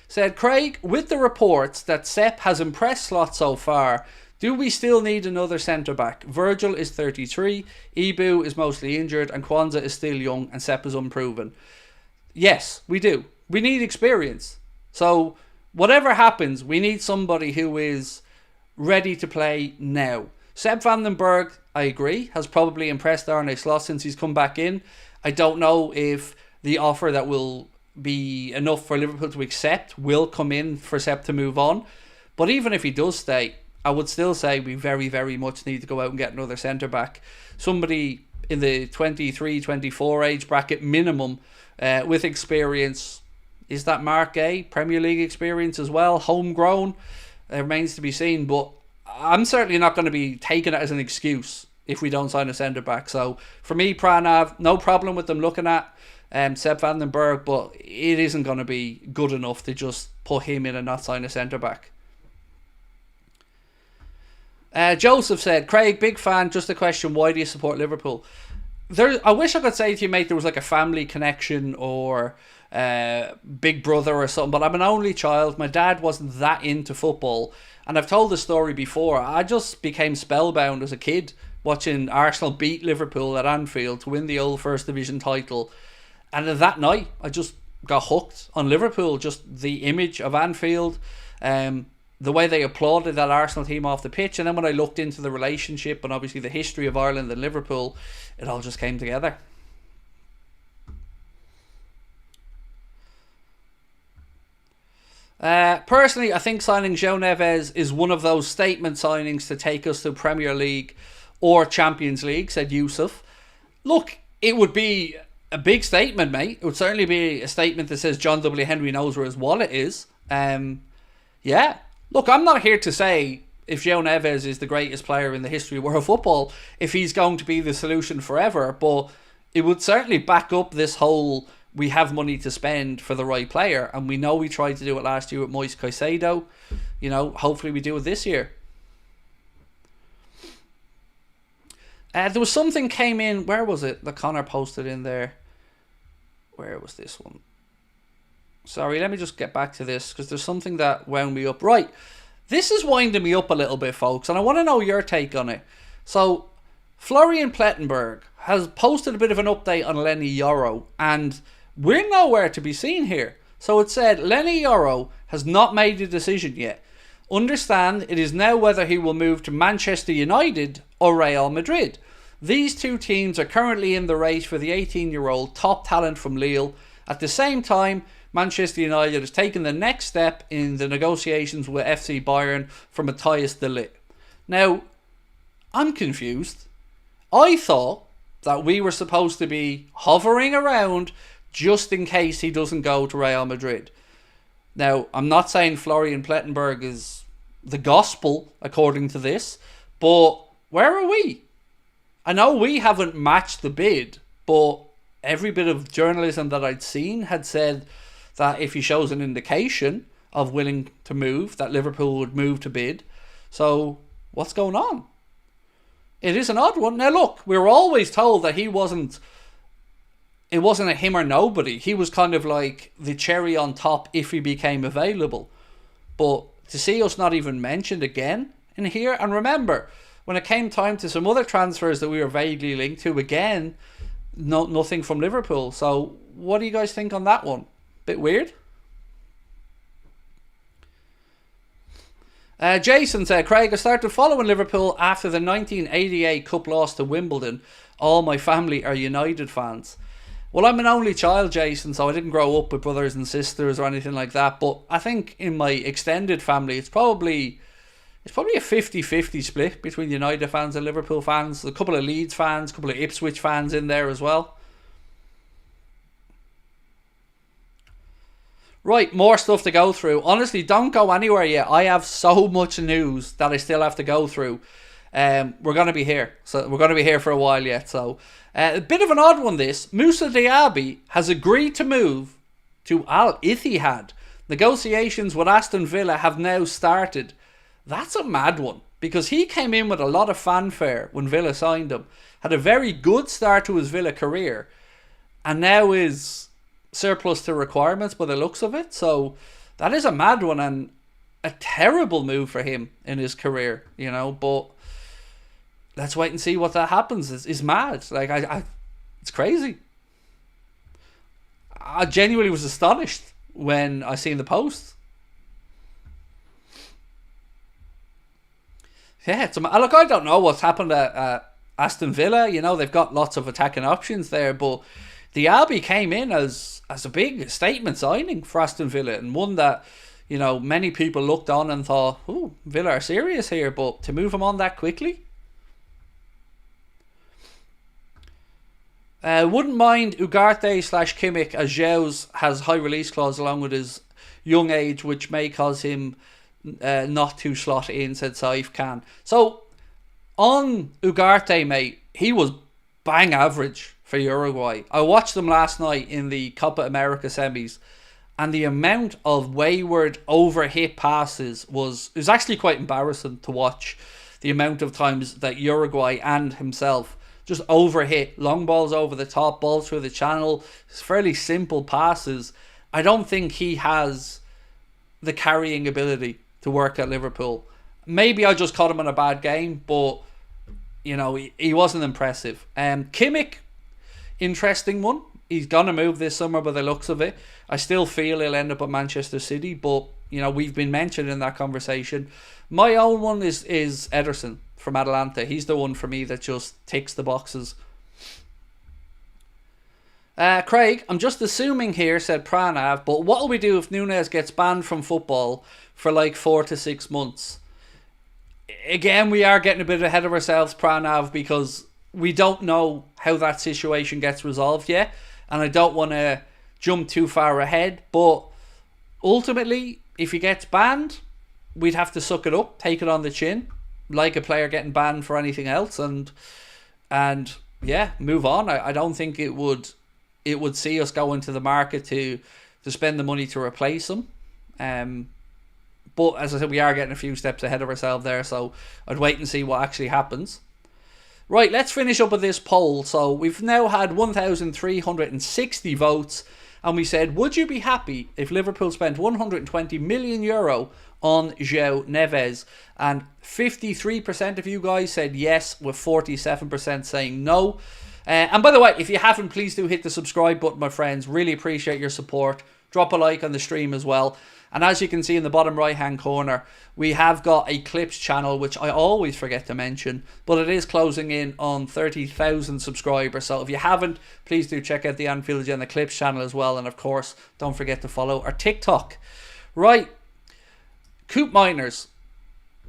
Speaker 1: Said, Craig, with the reports that Sepp has impressed Slot so far, do we still need another centre-back? Virgil is 33, Ibu is mostly injured, and Kwanzaa is still young, and Sepp is unproven. Yes, we do. We need experience. So, whatever happens, we need somebody who is ready to play now. Sepp van den Berg, I agree, has probably impressed Arne Slot since he's come back in. I don't know if the offer that will be enough for Liverpool to accept will come in for Sepp to move on. But even if he does stay, I would still say we very, very much need to go out and get another centre-back. Somebody in the 23, 24 age bracket minimum, with experience. Is that Mark A? Premier League experience as well, homegrown? It remains to be seen, but I'm certainly not going to be taking it as an excuse if we don't sign a centre-back. So for me, Pranav, no problem with them looking at Sepp van den Berg, but it isn't going to be good enough to just put him in and not sign a centre-back. Joseph said, Craig, big fan, just a question, why do you support Liverpool? I wish I could say to you, mate, there was like a family connection or big brother or something, but I'm an only child. My dad wasn't that into football, and I've told the story before. I just became spellbound as a kid watching Arsenal beat Liverpool at Anfield to win the old First Division title, and that night I just got hooked on Liverpool. Just the image of Anfield, the way they applauded that Arsenal team off the pitch, and then when I looked into the relationship and obviously the history of Ireland and Liverpool, it all just came together. Personally, I think signing JOAO Neves is one of those statement signings to take us to Premier League or Champions League, said Yusuf. Look, it would be a big statement, mate. It would certainly be a statement that says John W. Henry knows where his wallet is. Yeah. Look, I'm not here to say if JOAO Neves is the greatest player in the history of world football, if he's going to be the solution forever, but it would certainly back up this whole we have money to spend for the right player, and we know we tried to do it last year with Moise Caicedo. You know, hopefully we do it this year. There was something came in, where was it, that Connor posted in there? Where was this one? Sorry, let me just get back to this, because there's something that wound me up. Right, this is winding me up a little bit, folks, and I want to know your take on it. So, Florian Plettenberg has posted a bit of an update on Lenny Yoro, and we're nowhere to be seen here. So it said, Lenny Yoro has not made a decision yet. Understand it is now whether he will move to Manchester United or Real Madrid. These two teams are currently in the race for the 18-year-old top talent from Lille. At the same time, Manchester United has taken the next step in the negotiations with FC Bayern for Matthias de Ligt. Now, I'm confused. I thought that we were supposed to be hovering around just in case he doesn't go to Real Madrid. Now, I'm not saying Florian Plettenberg is the gospel according to this, but where are we? I know we haven't matched the bid, but every bit of journalism that I'd seen had said that if he shows an indication of willing to move, that Liverpool would move to bid. So, what's going on? It is an odd one. Now look, we were always told that it wasn't a him or nobody. He was kind of like the cherry on top if he became available. But to see us not even mentioned again in here, and remember, when it came time to some other transfers that we were vaguely linked to, again, nothing from Liverpool. So what do you guys think on that one? Bit weird. Jason said, Craig, I started following Liverpool after the 1988 Cup loss to Wimbledon. All my family are United fans. Well, I'm an only child, Jason, so I didn't grow up with brothers and sisters or anything like that. But I think in my extended family, it's probably a 50-50 split between United fans and Liverpool fans. A couple of Leeds fans, a couple of Ipswich fans in there as well. Right, more stuff to go through. Honestly, don't go anywhere yet. I have so much news that I still have to go through. We're going to be here. So we're going to be here for a while yet. So a bit of an odd one this. Moussa Diaby has agreed to move to Al Ittihad. Negotiations with Aston Villa have now started. That's a mad one, because he came in with a lot of fanfare when Villa signed him. Had a very good start to his Villa career. And now is surplus to requirements by the looks of it. So that is a mad one and a terrible move for him in his career, you know. But let's wait and see what that happens. Is mad. Like it's crazy. I genuinely was astonished when I seen the post. Yeah, look, I don't know what's happened at Aston Villa. You know, they've got lots of attacking options there, but Diaby came in as a big statement signing for Aston Villa, and one that, you know, many people looked on and thought, "Ooh, Villa are serious here," but to move him on that quickly. Wouldn't mind Ugarte/Kimmich, as JOAO has high release clause along with his young age, which may cause him not to slot in, said Saif Khan. So on Ugarte, mate, he was bang average for Uruguay. I watched them last night in the Copa America semis, and the amount of wayward overhit passes was actually quite embarrassing to watch. The amount of times that Uruguay and himself just overhit long balls over the top, balls through the channel, fairly simple passes. I don't think he has the carrying ability to work at Liverpool. Maybe I just caught him in a bad game, but you know, he wasn't impressive. Kimmich, interesting one. He's gonna move this summer by the looks of it. I still feel he'll end up at Manchester City, but you know, we've been mentioned in that conversation. My own one is Ederson from Atalanta. He's the one for me that just ticks the boxes. Craig, I'm just assuming here, said Pranav, but what will we do if Nunez gets banned from football for like 4 to 6 months? Again, we are getting a bit ahead of ourselves, Pranav, because we don't know how that situation gets resolved yet, and I don't want to jump too far ahead, but ultimately, if he gets banned, we'd have to suck it up, take it on the chin, like a player getting banned for anything else, and yeah, move on. I don't think it would see us go into the market to spend the money to replace him. But as I said, we are getting a few steps ahead of ourselves there, so I'd wait and see what actually happens. Right, let's finish up with this poll. So we've now had 1,360 votes, and we said, would you be happy if Liverpool spent €120 million on JOAO Neves? And 53% of you guys said yes, with 47% saying no. And by the way, if you haven't, please do hit the subscribe button, my friends. Really appreciate your support. Drop a like on the stream as well. And as you can see in the bottom right hand corner, we have got a clips channel, which I always forget to mention, but it is closing in on 30,000 subscribers. So if you haven't, please do check out the Anfield Agenda clips channel as well. And of course, don't forget to follow our TikTok. Right, Coop Miners,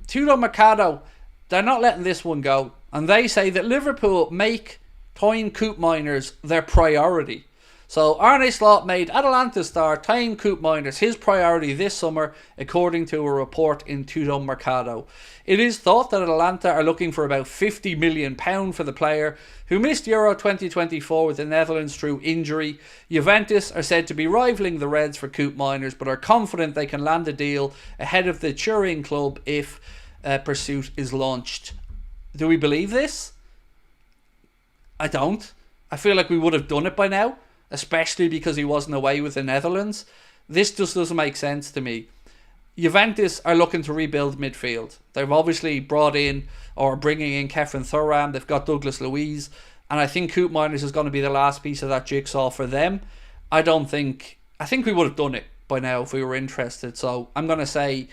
Speaker 1: Tudor Mercado, they're not letting this one go. And they say that Liverpool make Tyne Coop Miners their priority. So Arne Slot made Atalanta star Tyne Coop Miners his priority this summer, according to a report in Tudor Mercado. It is thought that Atalanta are looking for about £50 million for the player, who missed Euro 2024 with the Netherlands through injury. Juventus are said to be rivaling the Reds for Coop Miners, but are confident they can land a deal ahead of the Turin club if pursuit is launched. Do we believe this? I don't. I feel like we would have done it by now, especially because he wasn't away with the Netherlands. This just doesn't make sense to me. Juventus are looking to rebuild midfield. They've obviously brought in, or bringing in, Kefren Thuram. They've got Douglas Luiz, and I think Coop Miners is going to be the last piece of that jigsaw for them. I think we would have done it by now if we were interested. So I'm going to say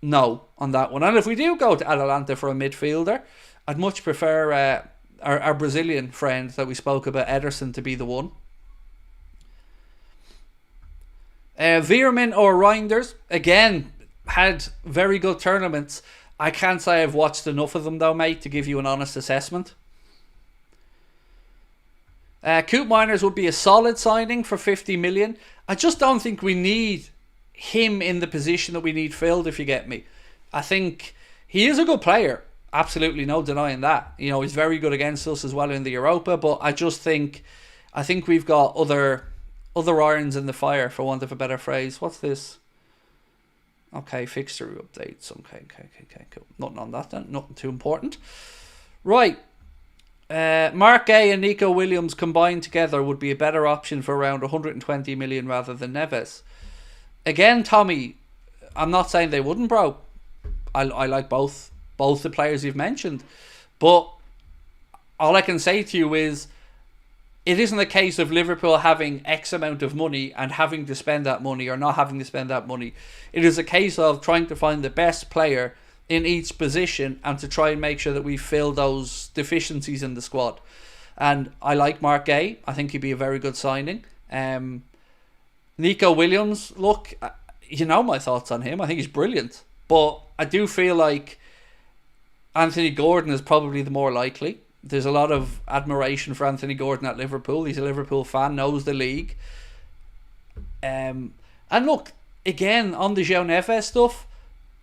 Speaker 1: no on that one. And if we do go to Atalanta for a midfielder, I'd much prefer our Brazilian friend that we spoke about, Ederson, to be the one. Veerman or Reinders, again, had very good tournaments. I can't say I've watched enough of them though, mate, to give you an honest assessment. Coop Miners would be a solid signing for 50 million. I just don't think we need him in the position that we need filled, if you get me. I think he is a good player. Absolutely no denying that. You know, he's very good against us as well in the Europa, but I think we've got other irons in the fire, for want of a better phrase. What's this? Okay, fixture updates. Okay, cool. Nothing on that then. Nothing too important. Right. Mark Gay and Nico Williams combined together would be a better option for around 120 million rather than Neves. Again, Tommy, I'm not saying they wouldn't, bro. I like both the players you've mentioned. But all I can say to you is, it isn't a case of Liverpool having X amount of money and having to spend that money or not having to spend that money. It is a case of trying to find the best player in each position and to try and make sure that we fill those deficiencies in the squad. And I like Mark Gay. I think he'd be a very good signing. Nico Williams, look, you know my thoughts on him. I think he's brilliant. But I do feel like Anthony Gordon is probably the more likely. There's a lot of admiration for Anthony Gordon at Liverpool. He's a Liverpool fan, knows the league. And look, again, on the JOAO Neves stuff,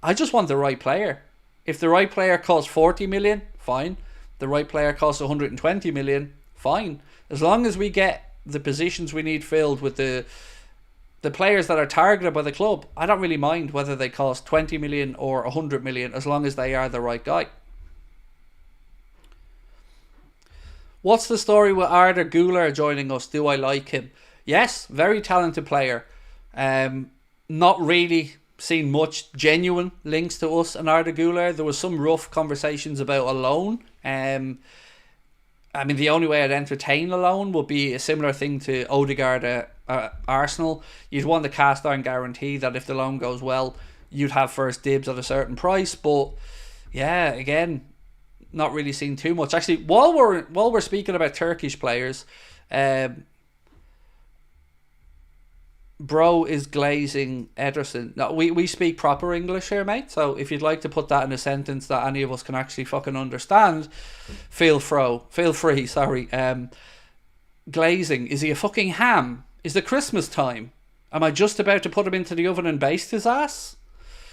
Speaker 1: I just want the right player. If the right player costs 40 million, fine. The right player costs 120 million, fine. As long as we get the positions we need filled with the players that are targeted by the club, I don't really mind whether they cost 20 million or 100 million, as long as they are the right guy. What's the story with Arda Güler joining us? Do I like him? Yes, very talented player. Not really seen much genuine links to us and Arda Güler. There was some rough conversations about a loan. I mean, the only way I'd entertain a loan would be a similar thing to Odegaard at Arsenal. You'd want the cast iron guarantee that if the loan goes well, you'd have first dibs at a certain price. But yeah, again, not really seen too much. Actually, while we're speaking about Turkish players, bro is glazing Ederson. No, we speak proper English here, mate. So if you'd like to put that in a sentence that any of us can actually fucking understand, feel free. Sorry. Glazing, is he a fucking ham? Is it Christmas time? Am I just about to put him into the oven and baste his ass?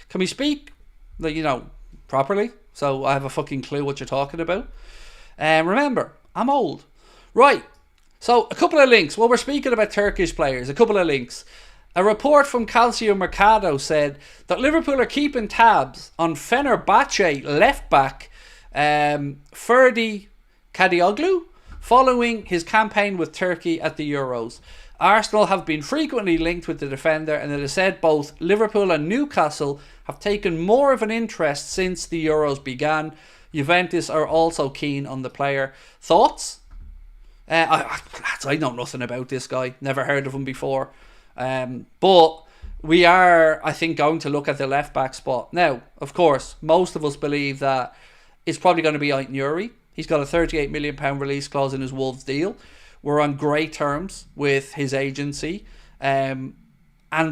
Speaker 1: Can we speak, properly? So I have a fucking clue what you're talking about. Remember, I'm old. Right. So a couple of links. While we're speaking about Turkish players, a couple of links. A report from Calcio Mercado said that Liverpool are keeping tabs on Fenerbahce left back Ferdi Kadioglu following his campaign with Turkey at the Euros. Arsenal have been frequently linked with the defender, and it is said both Liverpool and Newcastle have taken more of an interest since the Euros began. Juventus are also keen on the player. Thoughts? I know nothing about this guy. Never heard of him before. But we are, I think, going to look at the left back spot. Now, of course, most of us believe that it's probably going to be ENQUIRIES. He's got a £38 million release clause in his Wolves deal. We're on great terms with his agency. And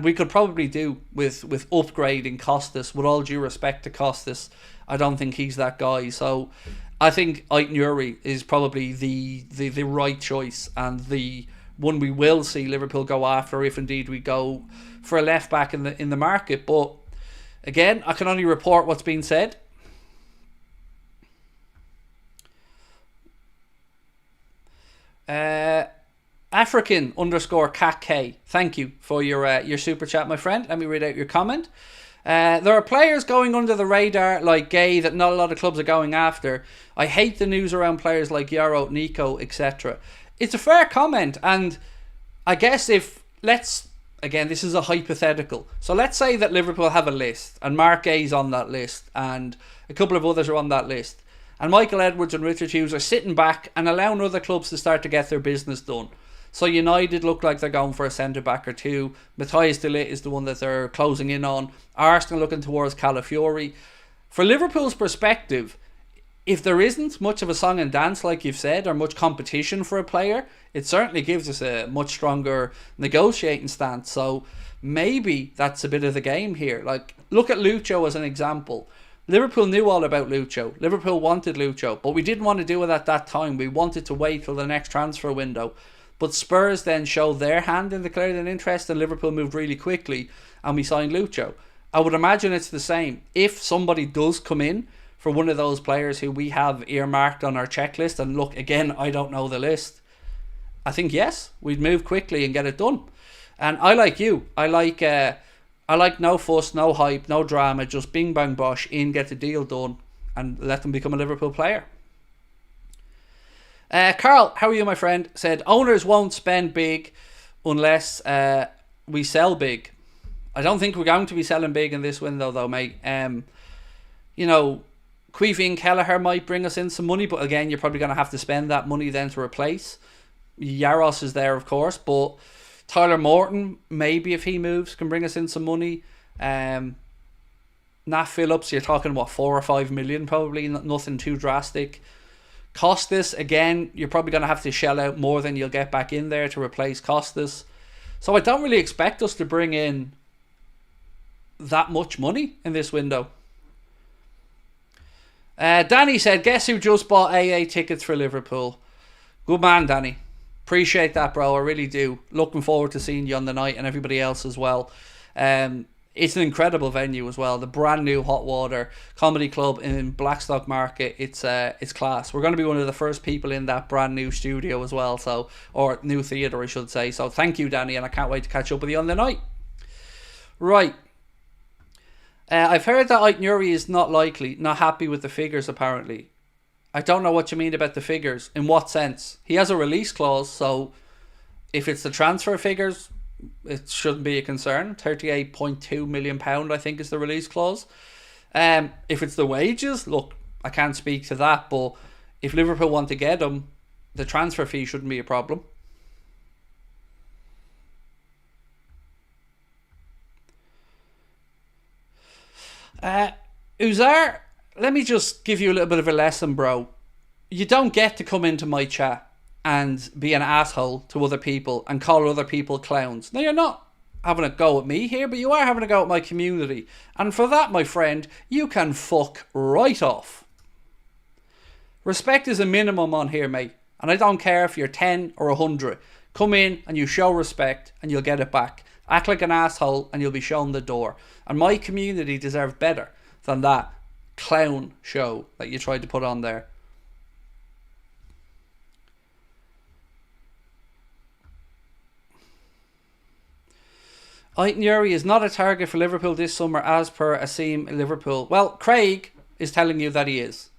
Speaker 1: we could probably do with upgrading Costas. With all due respect to Costas, I don't think he's that guy. So I think ENQUIRIES is probably the right choice and the one we will see Liverpool go after if indeed we go for a left back in the market. But again, I can only report what's been said. African _Cat K, thank you for your super chat, my friend. Let me read out your comment. There are players going under the radar like Gay that not a lot of clubs are going after. I hate the news around players like JOAO, Nico, etc. It's a fair comment, and I guess again, this is a hypothetical. So let's say that Liverpool have a list, and Mark Gay's on that list, and a couple of others are on that list. And Michael Edwards and Richard Hughes are sitting back and allowing other clubs to start to get their business done. So United look like they're going for a centre-back or two. Matthias de Ligt is the one that they're closing in on. Arsenal looking towards Calafiori. For Liverpool's perspective, if there isn't much of a song and dance, like you've said, or much competition for a player, it certainly gives us a much stronger negotiating stance. So maybe that's a bit of the game here. Like, look at Lucho as an example. Liverpool knew all about Lucho. Liverpool wanted Lucho, but we didn't want to do it at that time. We wanted to wait till the next transfer window. But Spurs then showed their hand and declared an interest, and Liverpool moved really quickly, and we signed Lucho. I would imagine it's the same. If somebody does come in for one of those players who we have earmarked on our checklist, and look, again, I don't know the list, I think, yes, we'd move quickly and get it done. And I like you. I like no fuss, no hype, no drama, just bing bang bosh, in, get the deal done, and let them become a Liverpool player. Carl, how are you, my friend? Said, owners won't spend big unless we sell big. I don't think we're going to be selling big in this window, though, mate. You know, Queevy and Kelleher might bring us in some money, but again, you're probably going to have to spend that money then to replace. Yaros is there, of course, but Tyler Morton, maybe if he moves, can bring us in some money. Nat Phillips, you're talking, what, 4 or 5 million probably, nothing too drastic. Costas, again, you're probably going to have to shell out more than you'll get back in there to replace Costas. So I don't really expect us to bring in that much money in this window. Danny said, guess who just bought AA tickets for Liverpool? Good man, Danny. Appreciate that, bro. I really do. Looking forward to seeing you on the night, and everybody else as well. It's an incredible venue as well. The brand new Hot Water Comedy Club in Blackstock Market. It's class. We're going to be one of the first people in that brand new studio as well. So, or new theatre, I should say. So thank you, Danny, and I can't wait to catch up with you on the night. Right. I've heard that Aït-Nouri is not happy with the figures, apparently. I don't know what you mean about the figures. In what sense? He has a release clause, so if it's the transfer figures, it shouldn't be a concern. £38.2 million, I think, is the release clause. If it's the wages, look, I can't speak to that, but if Liverpool want to get him, the transfer fee shouldn't be a problem. Uzar, let me just give you a little bit of a lesson, bro. You don't get to come into my chat and be an asshole to other people and call other people clowns. Now, you're not having a go at me here, but you are having a go at my community. And for that, my friend, you can fuck right off. Respect is a minimum on here, mate. And I don't care if you're 10 or 100. Come in and you show respect and you'll get it back. Act like an asshole and you'll be shown the door. And my community deserve better than that clown show that you tried to put on there. Aït-Nouri is not a target for Liverpool this summer as per Asim Liverpool. Well, Craig is telling you that he is.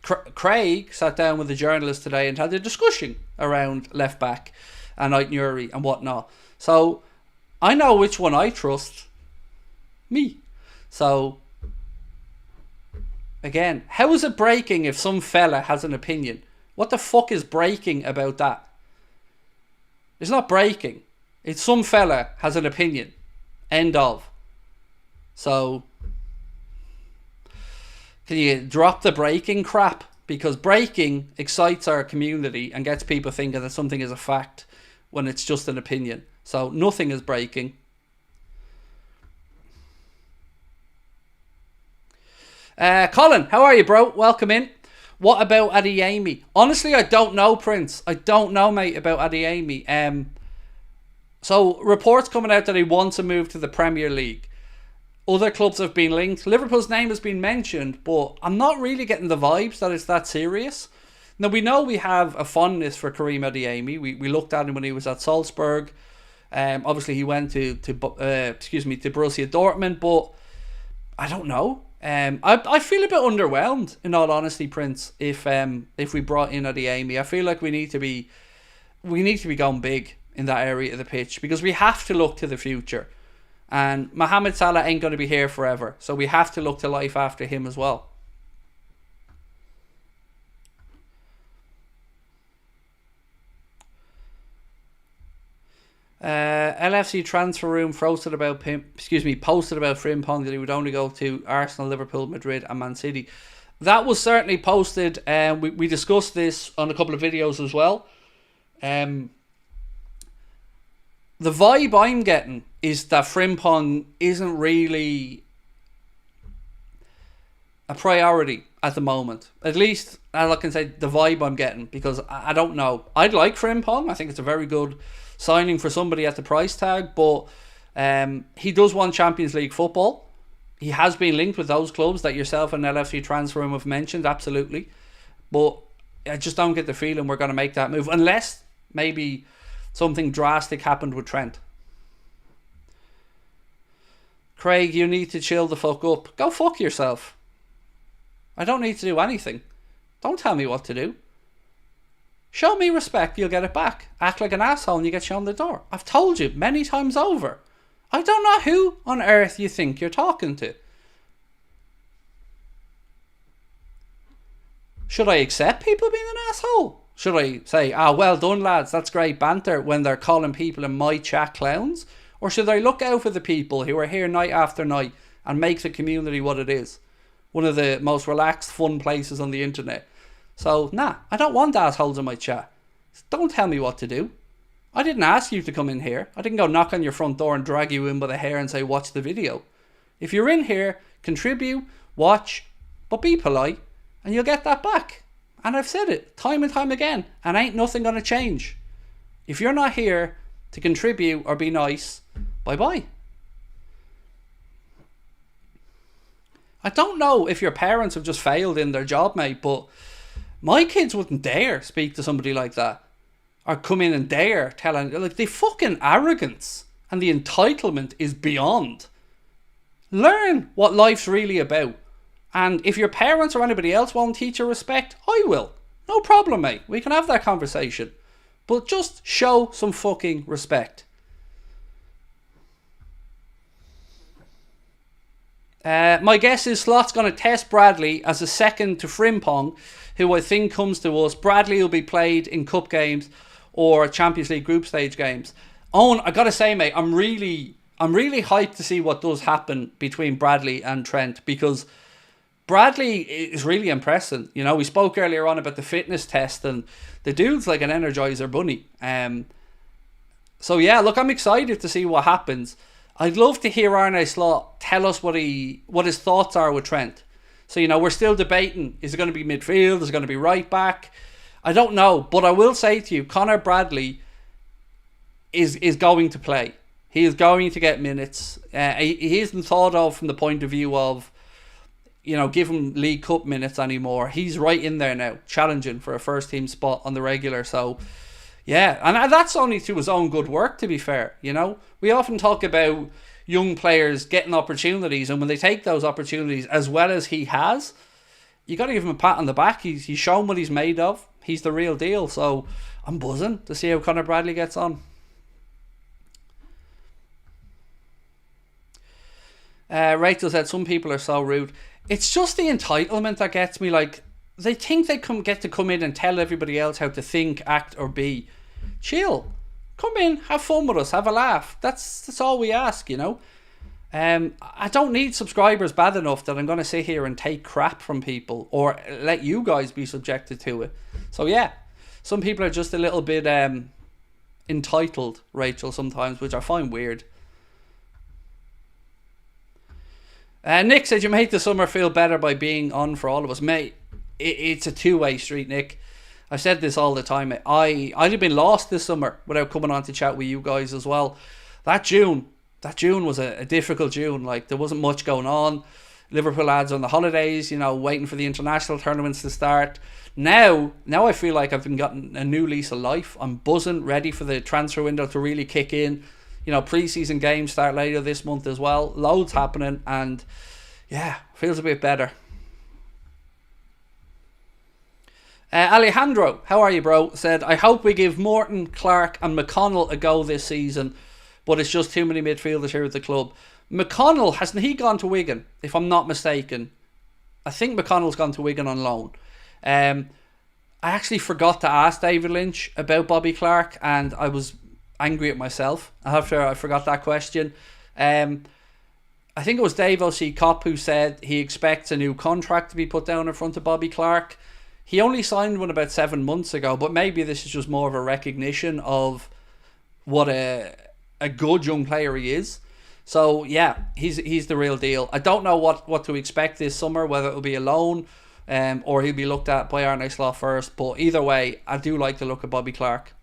Speaker 1: Craig sat down with a journalist today and had a discussion around left back and Aït-Nouri and whatnot. So I know which one I trust. Me. So again, how is it breaking if some fella has an opinion? What the fuck is breaking about that? It's not breaking. It's some fella has an opinion. End of. So can you drop the breaking crap? Because breaking excites our community and gets people thinking that something is a fact when it's just an opinion. So nothing is breaking. Colin, how are you, bro? Welcome in. What about Adeyemi? Honestly, I don't know, Prince. I don't know, mate, about Adeyemi. So reports coming out that he wants to move to the Premier League. Other clubs have been linked. Liverpool's name has been mentioned, but I'm not really getting the vibes that it's that serious. Now, we know we have a fondness for Karim Adeyemi. We looked at him when he was at Salzburg. Obviously, he went to Borussia Dortmund, but I don't know. I feel a bit underwhelmed, in all honesty, Prince. If we brought in Adeyemi, I feel like we need to be going big in that area of the pitch, because we have to look to the future, and Mohamed Salah ain't going to be here forever, so we have to look to life after him as well. LFC transfer room posted about Frimpong that he would only go to Arsenal, Liverpool, Madrid and Man City. That was certainly posted, and we discussed this on a couple of videos as well. the vibe I'm getting is that Frimpong isn't really a priority at the moment. At least, I can say the vibe I'm getting, because I don't know. I'd like Frimpong. I think it's a very good signing for somebody at the price tag, but he does want Champions League football. He has been linked with those clubs that yourself and LFC Transfer Room have mentioned, absolutely. But I just don't get the feeling we're going to make that move, unless maybe something drastic happened with Trent. Craig, you need to chill the fuck up. Go fuck yourself. I don't need to do anything. Don't tell me what to do. Show me respect, you'll get it back. Act like an asshole and you get shown the door. I've told you many times over. I don't know who on earth you think you're talking to. Should I accept people being an asshole? Should I say, well done lads, that's great banter, when they're calling people in my chat clowns? Or should I look out for the people who are here night after night and make the community what it is? One of the most relaxed, fun places on the internet. So, nah, I don't want assholes in my chat. Don't tell me what to do. I didn't ask you to come in here. I didn't go knock on your front door and drag you in by the hair and say, watch the video. If you're in here, contribute, watch, but be polite, and you'll get that back. And I've said it time and time again, and ain't nothing going to change. If you're not here to contribute or be nice, bye-bye. I don't know if your parents have just failed in their job, mate, but my kids wouldn't dare speak to somebody like that. Or come in and dare telling, like, the fucking arrogance and the entitlement is beyond. Learn what life's really about. And if your parents or anybody else won't teach you respect, I will. No problem, mate. We can have that conversation. But just show some fucking respect. My guess is Slot's going to test Bradley as a second to Frimpong, who I think comes to us. Bradley will be played in cup games or Champions League group stage games. Owen, I got to say, mate, I'm really hyped to see what does happen between Bradley and Trent, because Bradley is really impressive. You know, we spoke earlier on about the fitness test, and the dude's like an Energizer bunny. So yeah, look, I'm excited to see what happens. I'd love to hear Arne Slot tell us what his thoughts are with Trent. So, you know, we're still debating, is it going to be midfield, is it going to be right back? I don't know, but I will say to you, Connor Bradley is going to play. He is going to get minutes. He isn't thought of from the point of view of, you know, give him League Cup minutes anymore. He's right in there now, challenging for a first team spot on the regular. So, yeah, and that's only through his own good work, to be fair. You know, we often talk about young players getting opportunities, and when they take those opportunities as well as he has, you got to give him a pat on the back. He's shown what he's made of. He's the real deal. So I'm buzzing to see how Connor Bradley gets on. Rachel said some people are so rude. It's just the entitlement that gets me. Like, they think they get to come in and tell everybody else how to think, act, or be. Chill. Come in, have fun with us, have a laugh. That's all we ask, you know. I don't need subscribers bad enough that I'm going to sit here and take crap from people or let you guys be subjected to it. So yeah, some people are just a little bit entitled, Rachel, sometimes, which I find weird. Nick said you make the summer feel better by being on for all of us. Mate, it's a two-way street, Nick. I've said this all the time. I'd have been lost this summer without coming on to chat with you guys as well. That June was a difficult June. Like, there wasn't much going on. Liverpool lads on the holidays, you know, waiting for the international tournaments to start. Now I feel like I've been gotten a new lease of life. I'm buzzing, ready for the transfer window to really kick in. You know, pre-season games start later this month as well. Loads happening, and yeah, feels a bit better. Alejandro, how are you, bro? Said, I hope we give Morton, Clark and McConnell a go this season, but it's just too many midfielders here at the club. McConnell, hasn't he gone to Wigan, if I'm not mistaken? I think McConnell's gone to Wigan on loan. I actually forgot to ask David Lynch about Bobby Clark, and I was angry at myself after I forgot that question. I think it was Dave O.C. Kopp who said he expects a new contract to be put down in front of Bobby Clark. He only signed one about 7 months ago, but maybe this is just more of a recognition of what a a good young player he is. So yeah, he's the real deal. I don't know what to expect this summer, whether it'll be a loan or he'll be looked at by Arne Slot first. But either way, I do like the look of Bobby Clark.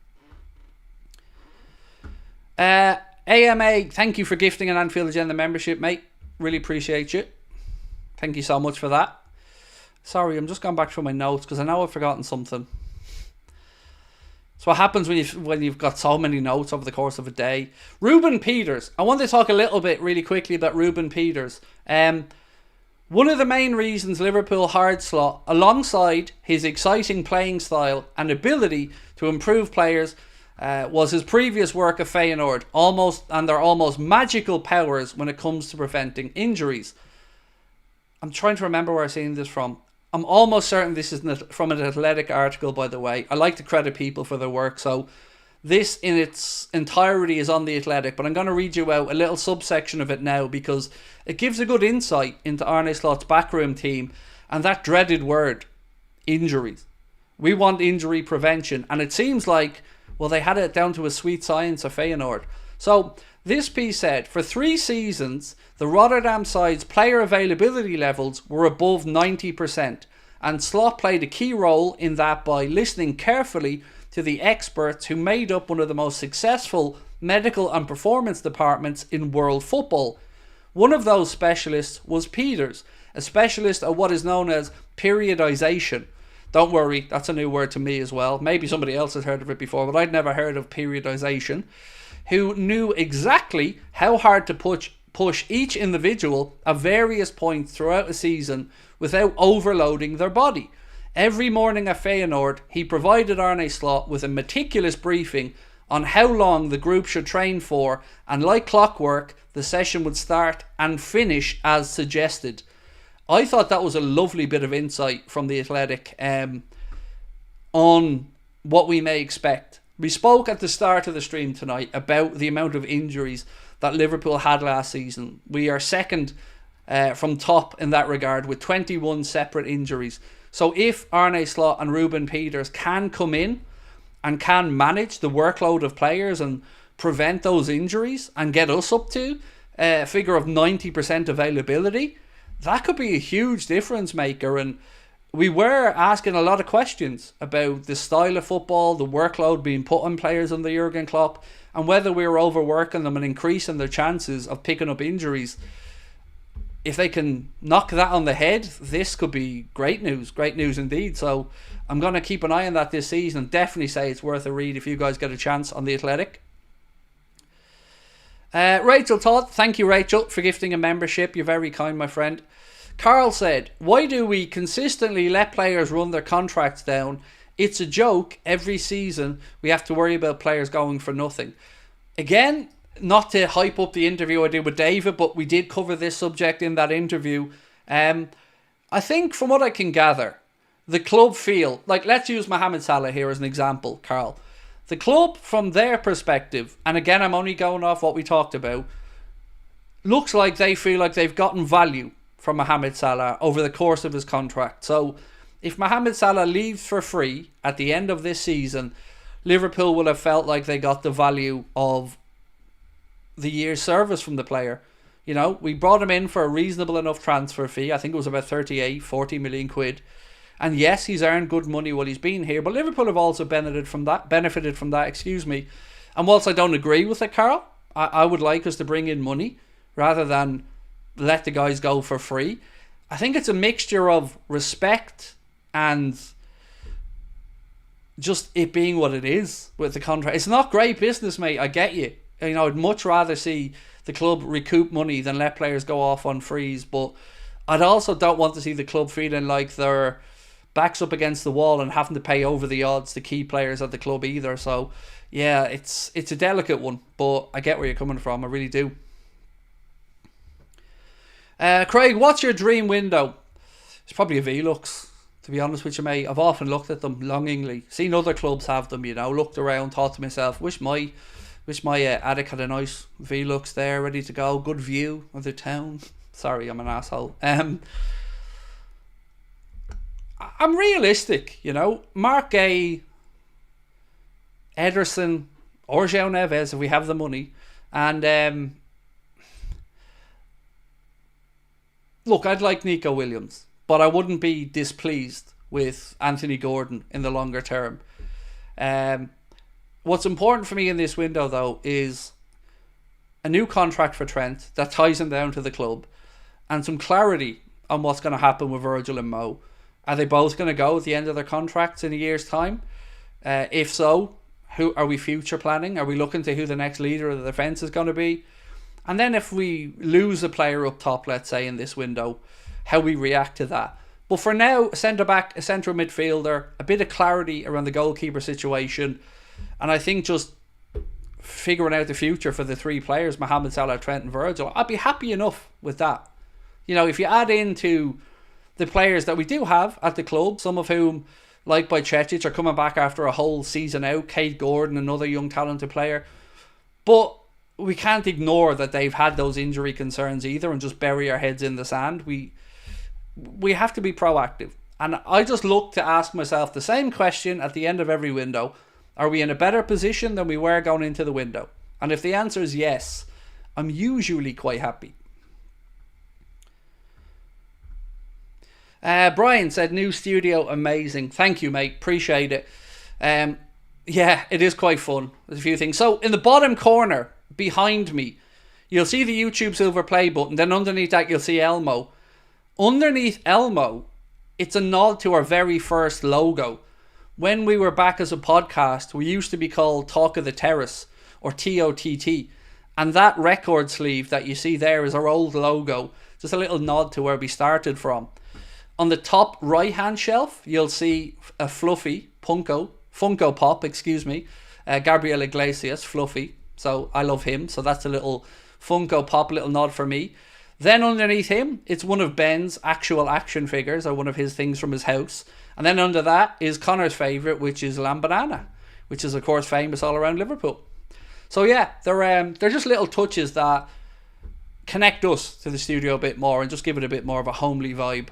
Speaker 1: AMA, thank you for gifting an Anfield Agenda membership, mate. Really appreciate you. Thank you so much for that. Sorry, I'm just going back through my notes because I know I've forgotten something. It's what happens when you've got so many notes over the course of a day. Ruben Peters. I want to talk a little bit really quickly about Ruben Peters. One of the main reasons Liverpool hired Slot, alongside his exciting playing style and ability to improve players, was his previous work at Feyenoord, and their almost magical powers when it comes to preventing injuries. I'm trying to remember where I've seen this from. I'm almost certain this is from an Athletic article, by the way. I like to credit people for their work, so this in its entirety is on the Athletic, but I'm going to read you out a little subsection of it now because it gives a good insight into Arne Slot's backroom team and that dreaded word, injuries. We want injury prevention, and it seems like, well, they had it down to a sweet science at Feyenoord. So this piece said, for 3 seasons, the Rotterdam side's player availability levels were above 90%, and Slot played a key role in that by listening carefully to the experts who made up one of the most successful medical and performance departments in world football. One of those specialists was Peters, a specialist at what is known as periodization. Don't worry, that's a new word to me as well. Maybe somebody else has heard of it before, but I'd never heard of periodization. Who knew exactly how hard to push each individual at various points throughout a season without overloading their body. Every morning at Feyenoord, he provided Arne Slot with a meticulous briefing on how long the group should train for, and like clockwork, the session would start and finish as suggested. I thought that was a lovely bit of insight from the Athletic on what we may expect. We spoke at the start of the stream tonight about the amount of injuries that Liverpool had last season. We are second from top in that regard with 21 separate injuries. So if Arne Slot and Ruben Peters can come in and can manage the workload of players and prevent those injuries and get us up to a figure of 90% availability, that could be a huge difference maker. And we were asking a lot of questions about the style of football, the workload being put on players under Jurgen Klopp, and whether we were overworking them and increasing their chances of picking up injuries. If they can knock that on the head, this could be great news indeed. So I'm going to keep an eye on that this season. Definitely say it's worth a read if you guys get a chance on the Athletic. Rachel Todd, thank you Rachel for gifting a membership. You're very kind, my friend. Carl said, why do we consistently let players run their contracts down? It's a joke. Every season we have to worry about players going for nothing. Again, not to hype up the interview I did with David, but we did cover this subject in that interview. I think from what I can gather, the club feel, like let's use Mohamed Salah here as an example, Carl. The club, from their perspective, and again I'm only going off what we talked about, looks like they feel like they've gotten value from Mohamed Salah over the course of his contract. So if Mohamed Salah leaves for free at the end of this season, Liverpool will have felt like they got the value of the year's service from the player. You know, we brought him in for a reasonable enough transfer fee. I think it was about 40 million quid. And yes, he's earned good money while he's been here, but Liverpool have also benefited from that. And whilst I don't agree with it, Carl, I would like us to bring in money rather than let the guys go for free. I think it's a mixture of respect and just it being what it is with the contract. It's not great business, mate. I get you. You know, I'd much rather see the club recoup money than let players go off on frees, but I'd also don't want to see the club feeling like they're backs up against the wall and having to pay over the odds to key players at the club either. So yeah, it's a delicate one, but I get where you're coming from. I really do. Craig, what's your dream window? It's probably a Velux, to be honest with you, mate. I've often looked at them longingly, seen other clubs have them, you know, looked around, thought to myself, wish my attic had a nice Velux there, ready to go, good view of the town. Sorry, I'm an asshole. I'm realistic, you know. Mark Gay, Ederson, or JOAO Neves, if we have the money, And look, I'd like Nico Williams, but I wouldn't be displeased with Anthony Gordon in the longer term. What's important for me in this window, though, is a new contract for Trent that ties him down to the club, and some clarity on what's going to happen with Virgil and Mo. Are they both going to go at the end of their contracts in a year's time? If so, who are we future planning? Are we looking to who the next leader of the defence is going to be? And then if we lose a player up top, let's say in this window, how we react to that. But for now, a centre-back, a central midfielder, a bit of clarity around the goalkeeper situation, and I think just figuring out the future for the three players, Mohamed Salah, Trent and Virgil, I'd be happy enough with that. You know, if you add into the players that we do have at the club, some of whom, like by Cecic, are coming back after a whole season out, Kate Gordon, another young talented player, but we can't ignore that they've had those injury concerns either and just bury our heads in the sand. We have to be proactive. And I just look to ask myself the same question at the end of every window. Are we in a better position than we were going into the window? And if the answer is yes, I'm usually quite happy. Brian said, new studio, amazing. Thank you, mate. Appreciate it. Yeah, it is quite fun. There's a few things. So in the bottom corner behind me, you'll see the YouTube Silver Play button. Then underneath that, you'll see Elmo. Underneath Elmo, it's a nod to our very first logo. When we were back as a podcast, we used to be called Talk of the Terrace, or TOTT. And that record sleeve that you see there is our old logo. Just a little nod to where we started from. On the top right-hand shelf, you'll see a Fluffy, Funko Pop, Gabriel Iglesias, Fluffy. So I love him. So that's a little Funko Pop, little nod for me. Then underneath him, it's one of Ben's actual action figures, or one of his things from his house. And then under that is Connor's favourite, which is Lambanana, which is, of course, famous all around Liverpool. So yeah, they're just little touches that connect us to the studio a bit more and just give it a bit more of a homely vibe.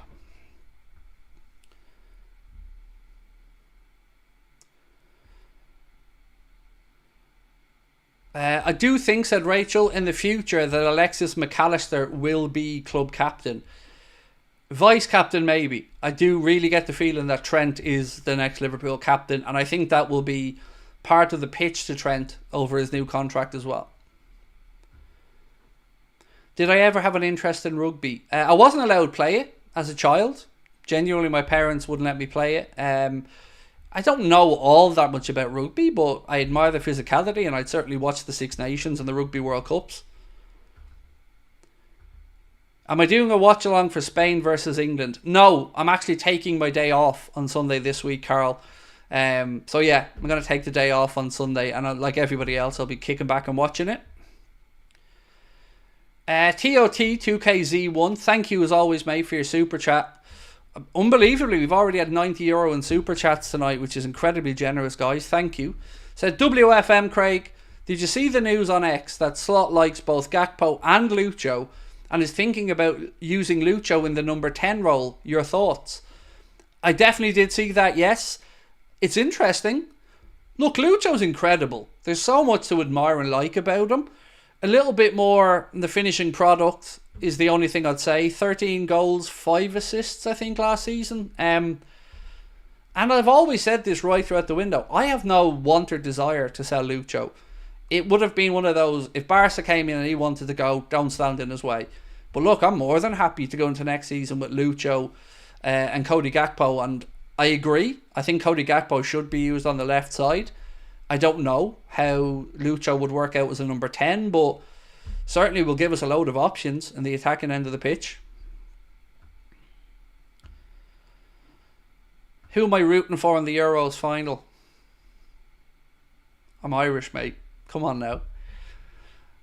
Speaker 1: I do think, said Rachel, in the future that Alexis McAllister will be club captain. Vice captain, maybe. I do really get the feeling that Trent is the next Liverpool captain, and I think that will be part of the pitch to Trent over his new contract as well. Did I ever have an interest in rugby? I wasn't allowed to play it as a child. Genuinely, my parents wouldn't let me play it. I don't know all that much about rugby, but I admire the physicality, and I'd certainly watch the Six Nations and the Rugby World Cups. Am I doing a watch along for Spain versus England? No, I'm actually taking my day off on Sunday this week, Carl. So yeah, I'm going to take the day off on Sunday, and like everybody else, I'll be kicking back and watching it. TOT2KZ1, thank you as always, mate, for your super chat. Unbelievably, we've already had €90 in super chats tonight, which is incredibly generous, guys. Thank you. Said WFM Craig, did you see the news on X that Slot likes both Gakpo and Lucho and is thinking about using Lucho in the number 10 role? Your thoughts? I definitely did see that, yes. It's interesting. Look, Lucho's incredible. There's so much to admire and like about him. A little bit more in the finishing product is the only thing I'd say. 13 goals, 5 assists, I think, last season. And I've always said this right throughout the window. I have no want or desire to sell Lucho. It would have been one of those, if Barca came in and he wanted to go, don't stand in his way. But look, I'm more than happy to go into next season with Lucho and Cody Gakpo. And I agree. I think Cody Gakpo should be used on the left side. I don't know how Lucho would work out as a number 10, but certainly will give us a load of options in the attacking end of the pitch. Who am I rooting for in the Euros final? I'm Irish, mate. Come on now.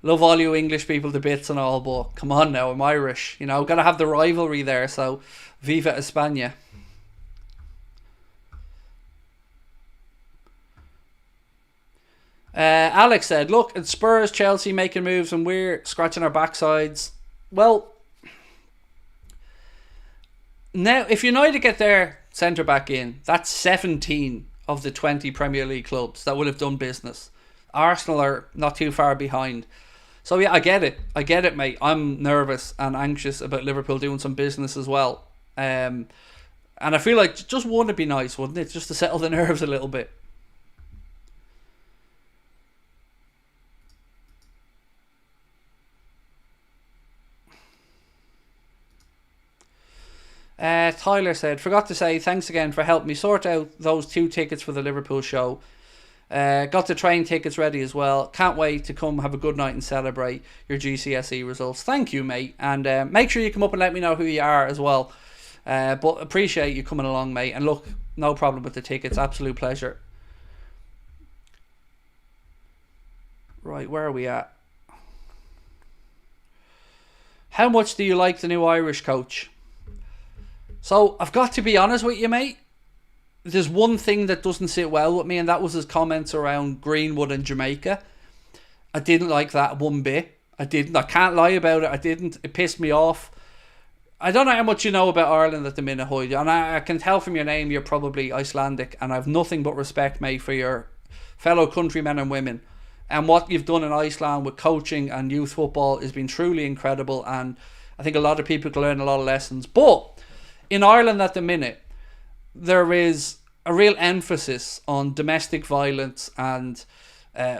Speaker 1: Love all you English people to bits and all, but come on now, I'm Irish. You know, got to have the rivalry there, so Viva España. Alex said, look, it's Spurs, Chelsea making moves and we're scratching our backsides. Well, now if United get their centre-back in, that's 17 of the 20 Premier League clubs that would have done business. Arsenal are not too far behind. So yeah, I get it, mate. I'm nervous and anxious about Liverpool doing some business as well. And I feel like just one would be nice, wouldn't it? Just to settle the nerves a little bit. Tyler said, forgot to say thanks again for helping me sort out those 2 tickets for the Liverpool show. Got the train tickets ready as well. Can't wait to come have a good night and celebrate your GCSE results. Thank you, mate. And make sure you come up and let me know who you are as well. But appreciate you coming along, mate. And look, no problem with the tickets. Absolute pleasure. Right, where are we at? How much do you like the new Irish coach? So, I've got to be honest with you, mate. There's one thing that doesn't sit well with me, and that was his comments around Greenwood and Jamaica. I didn't like that one bit. I didn't. I can't lie about it. I didn't. It pissed me off. I don't know how much you know about Ireland at the minute, Hoyd. And I can tell from your name you're probably Icelandic, and I have nothing but respect, mate, for your fellow countrymen and women. And what you've done in Iceland with coaching and youth football has been truly incredible, and I think a lot of people can learn a lot of lessons. But in Ireland at the minute, there is a real emphasis on domestic violence and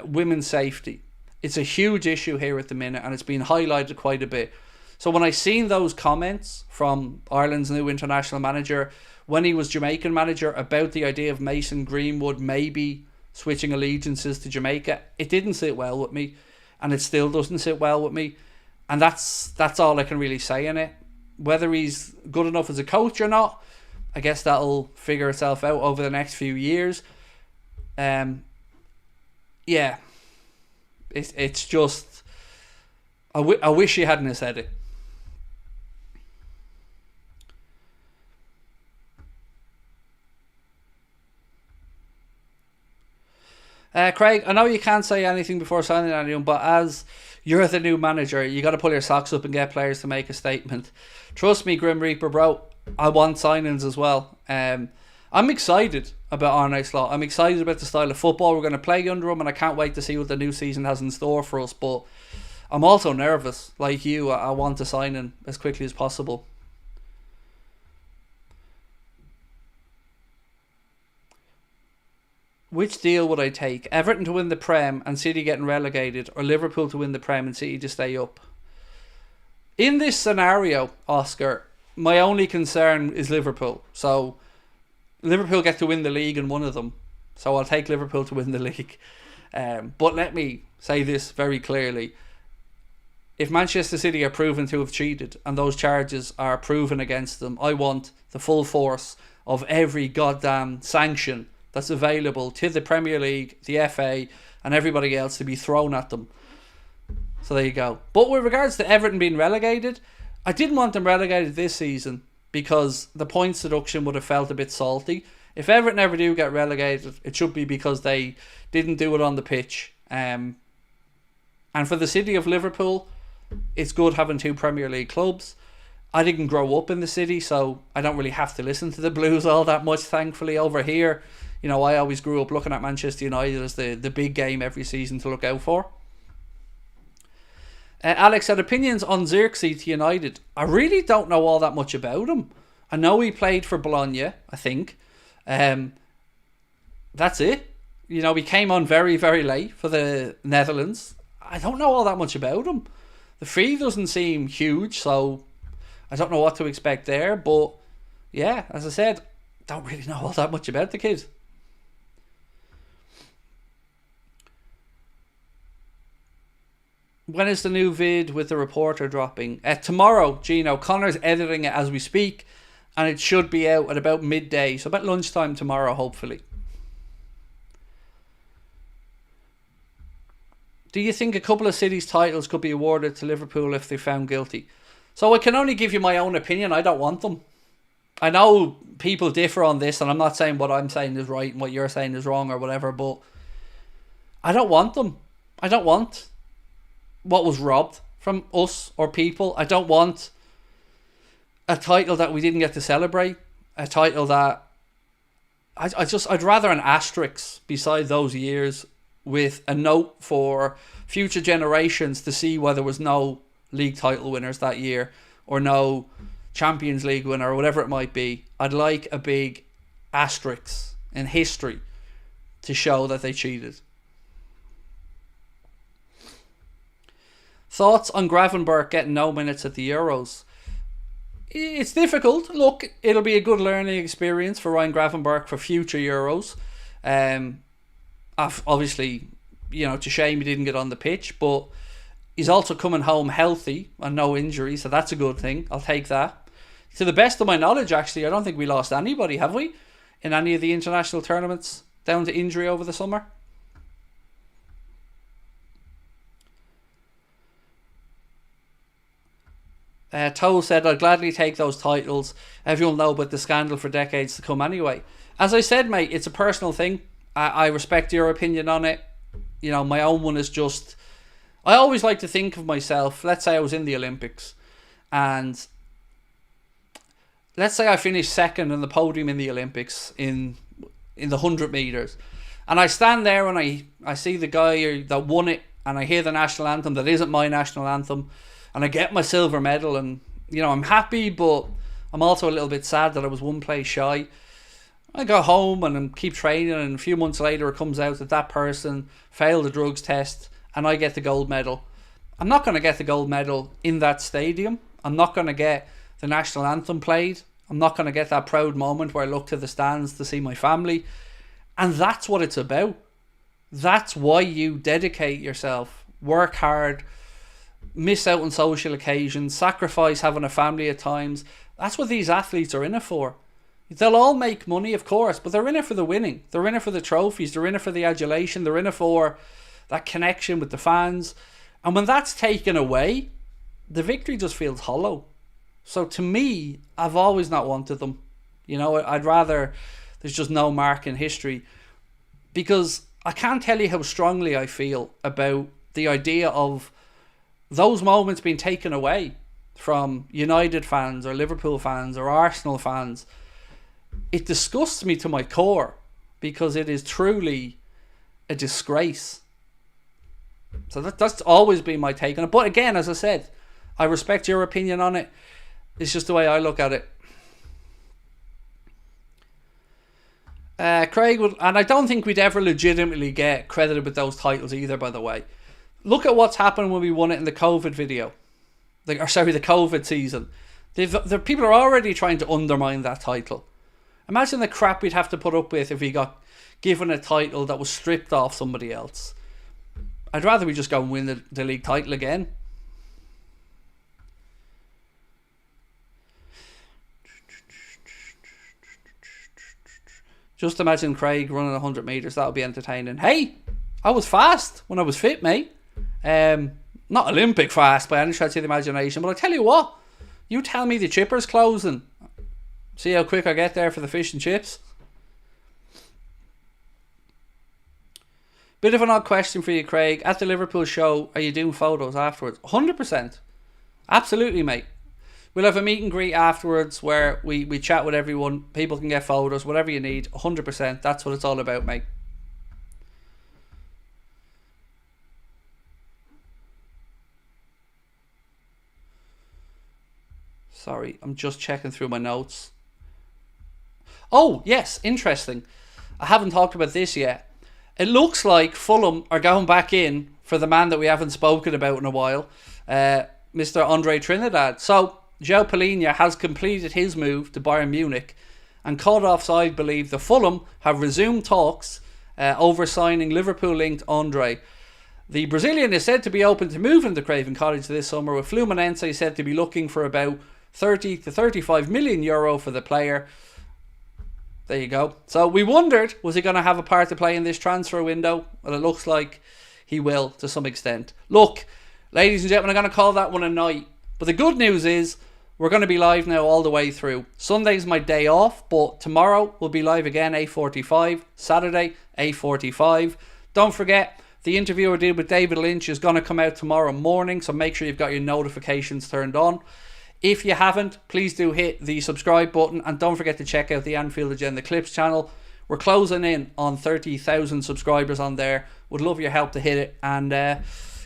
Speaker 1: women's safety. It's a huge issue here at the minute, and it's been highlighted quite a bit. So when I seen those comments from Ireland's new international manager, when he was Jamaican manager, about the idea of Mason Greenwood maybe switching allegiances to Jamaica, it didn't sit well with me, and it still doesn't sit well with me. And that's all I can really say in it. Whether he's good enough as a coach or not, I guess that'll figure itself out over the next few years. Yeah, it's just I wish he hadn't said it. Craig, I know you can't say anything before signing anyone, but as you're the new manager, you got to pull your socks up and get players to make a statement. Trust me, Grim Reaper, bro, I want signings as well. I'm excited about Arne Slot. I'm excited about the style of football we're going to play under him, and I can't wait to see what the new season has in store for us. But I'm also nervous, like you. I want to sign him as quickly as possible. Which deal would I take? Everton to win the Prem and City getting relegated, or Liverpool to win the Prem and City to stay up? In this scenario, Oscar, my only concern is Liverpool. So Liverpool get to win the league in one of them, so I'll take Liverpool to win the league. But let me say this very clearly. If Manchester City are proven to have cheated and those charges are proven against them, I want the full force of every goddamn sanction that's available to the Premier League, the FA, and everybody else to be thrown at them. So there you go. But with regards to Everton being relegated, I didn't want them relegated this season because the points deduction would have felt a bit salty. If Everton ever do get relegated, it should be because they didn't do it on the pitch. And for the city of Liverpool, it's good having 2 Premier League clubs. I didn't grow up in the city, so I don't really have to listen to the Blues all that much, thankfully, over here. You know, I always grew up looking at Manchester United as the big game every season to look out for. Alex had opinions on Xerxes to United. I really don't know all that much about him. I know he played for Bologna, I think. That's it. You know, he came on very, very late for the Netherlands. I don't know all that much about him. The fee doesn't seem huge, so I don't know what to expect there. But yeah, as I said, don't really know all that much about the kid. When is the new vid with the reporter dropping? Tomorrow, Gino. Connor's editing it as we speak, and it should be out at about midday, so about lunchtime tomorrow, hopefully. Do you think a couple of cities' titles could be awarded to Liverpool if they're found guilty? So I can only give you my own opinion. I don't want them. I know people differ on this, and I'm not saying what I'm saying is right and what you're saying is wrong or whatever, but I don't want them. I don't want what was robbed from us or people. I don't want a title that we didn't get to celebrate. A title that I'd rather an asterisk beside those years with a note for future generations to see why there was no league title winners that year or no Champions League winner or whatever it might be. I'd like a big asterisk in history to show that they cheated. Thoughts on Gravenberch getting no minutes at the Euros? It's difficult. Look, it'll be a good learning experience for Ryan Gravenberch for future Euros. Obviously, it's a shame he didn't get on the pitch, but he's also coming home healthy and no injury, so that's a good thing. I'll take that. To the best of my knowledge, actually, I don't think we lost anybody, have we? In any of the international tournaments down to injury over the summer? Toe said, I'd gladly take those titles. Everyone will know about the scandal for decades to come anyway. As I said, mate, it's a personal thing. I respect your opinion on it. My own one is just... I always like to think of myself, let's say I was in the Olympics, and let's say I finished second on the podium in the Olympics in the 100 metres. And I stand there and I see the guy that won it, and I hear the national anthem that isn't my national anthem, and I get my silver medal, and I'm happy, but I'm also a little bit sad that I was one place shy. I go home and keep training, and a few months later it comes out that person failed the drugs test and I get the gold medal. I'm not going to get the gold medal in that stadium. I'm not going to get the national anthem played. I'm not going to get that proud moment where I look to the stands to see my family. And that's what it's about. That's why you dedicate yourself, work hard, miss out on social occasions, sacrifice having a family at times. That's what these athletes are in it for. They'll all make money, of course, but they're in it for the winning. They're in it for the trophies. They're in it for the adulation. They're in it for that connection with the fans. And when that's taken away, the victory just feels hollow. So to me, I've always not wanted them. I'd rather there's just no mark in history, because I can't tell you how strongly I feel about the idea of those moments being taken away from United fans or Liverpool fans or Arsenal fans. It disgusts me to my core, because it is truly a disgrace. So that's always been my take on it. But again, as I said, I respect your opinion on it. It's just the way I look at it. Craig would, and I don't think we'd ever legitimately get credited with those titles either, by the way. Look at what's happened when we won it in the COVID video. The COVID season. The people are already trying to undermine that title. Imagine the crap we'd have to put up with if we got given a title that was stripped off somebody else. I'd rather we just go and win the league title again. Just imagine Craig running 100 metres. That would be entertaining. Hey, I was fast when I was fit, mate. Not Olympic fast by any stretch of the imagination, but I tell you what, you tell me the chipper's closing. See how quick I get there for the fish and chips. Bit of an odd question for you, Craig. At the Liverpool show, are you doing photos afterwards? 100%. Absolutely, mate. We'll have a meet and greet afterwards where we chat with everyone. People can get photos, whatever you need. 100%. That's what it's all about, mate. Sorry, I'm just checking through my notes. Oh, yes, interesting. I haven't talked about this yet. It looks like Fulham are going back in for the man that we haven't spoken about in a while, Mr. Andre Trinidad. So, João Palhinha has completed his move to Bayern Munich, and Caught Offside believe the Fulham have resumed talks over signing Liverpool-linked Andre. The Brazilian is said to be open to moving to Craven Cottage this summer, with Fluminense said to be looking for about 30 to 35 million euro for the player. There you go. So we wondered, was he going to have a part to play in this transfer window? Well, it looks like he will to some extent. Look, ladies and gentlemen, I'm going to call that one a night. But the good news is we're going to be live now all the way through. Sunday's my day off, but tomorrow we'll be live again, 8:45. Saturday, 8:45. Don't forget, the interview I did with David Lynch is going to come out tomorrow morning, so make sure you've got your notifications turned on. If you haven't, please do hit the subscribe button, and don't forget to check out the Anfield Agenda Clips channel, We're closing in on 30,000 subscribers on there. Would love your help to hit it. And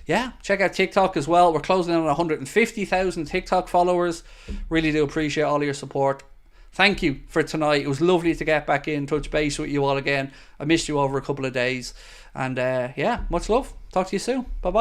Speaker 1: yeah, check out TikTok as well. We're closing in on 150,000 TikTok followers. Really do appreciate all your support. Thank you for tonight. It was lovely to get back in, touch base with you all again. I missed you over a couple of days. And yeah, much love. Talk to you soon. Bye-bye.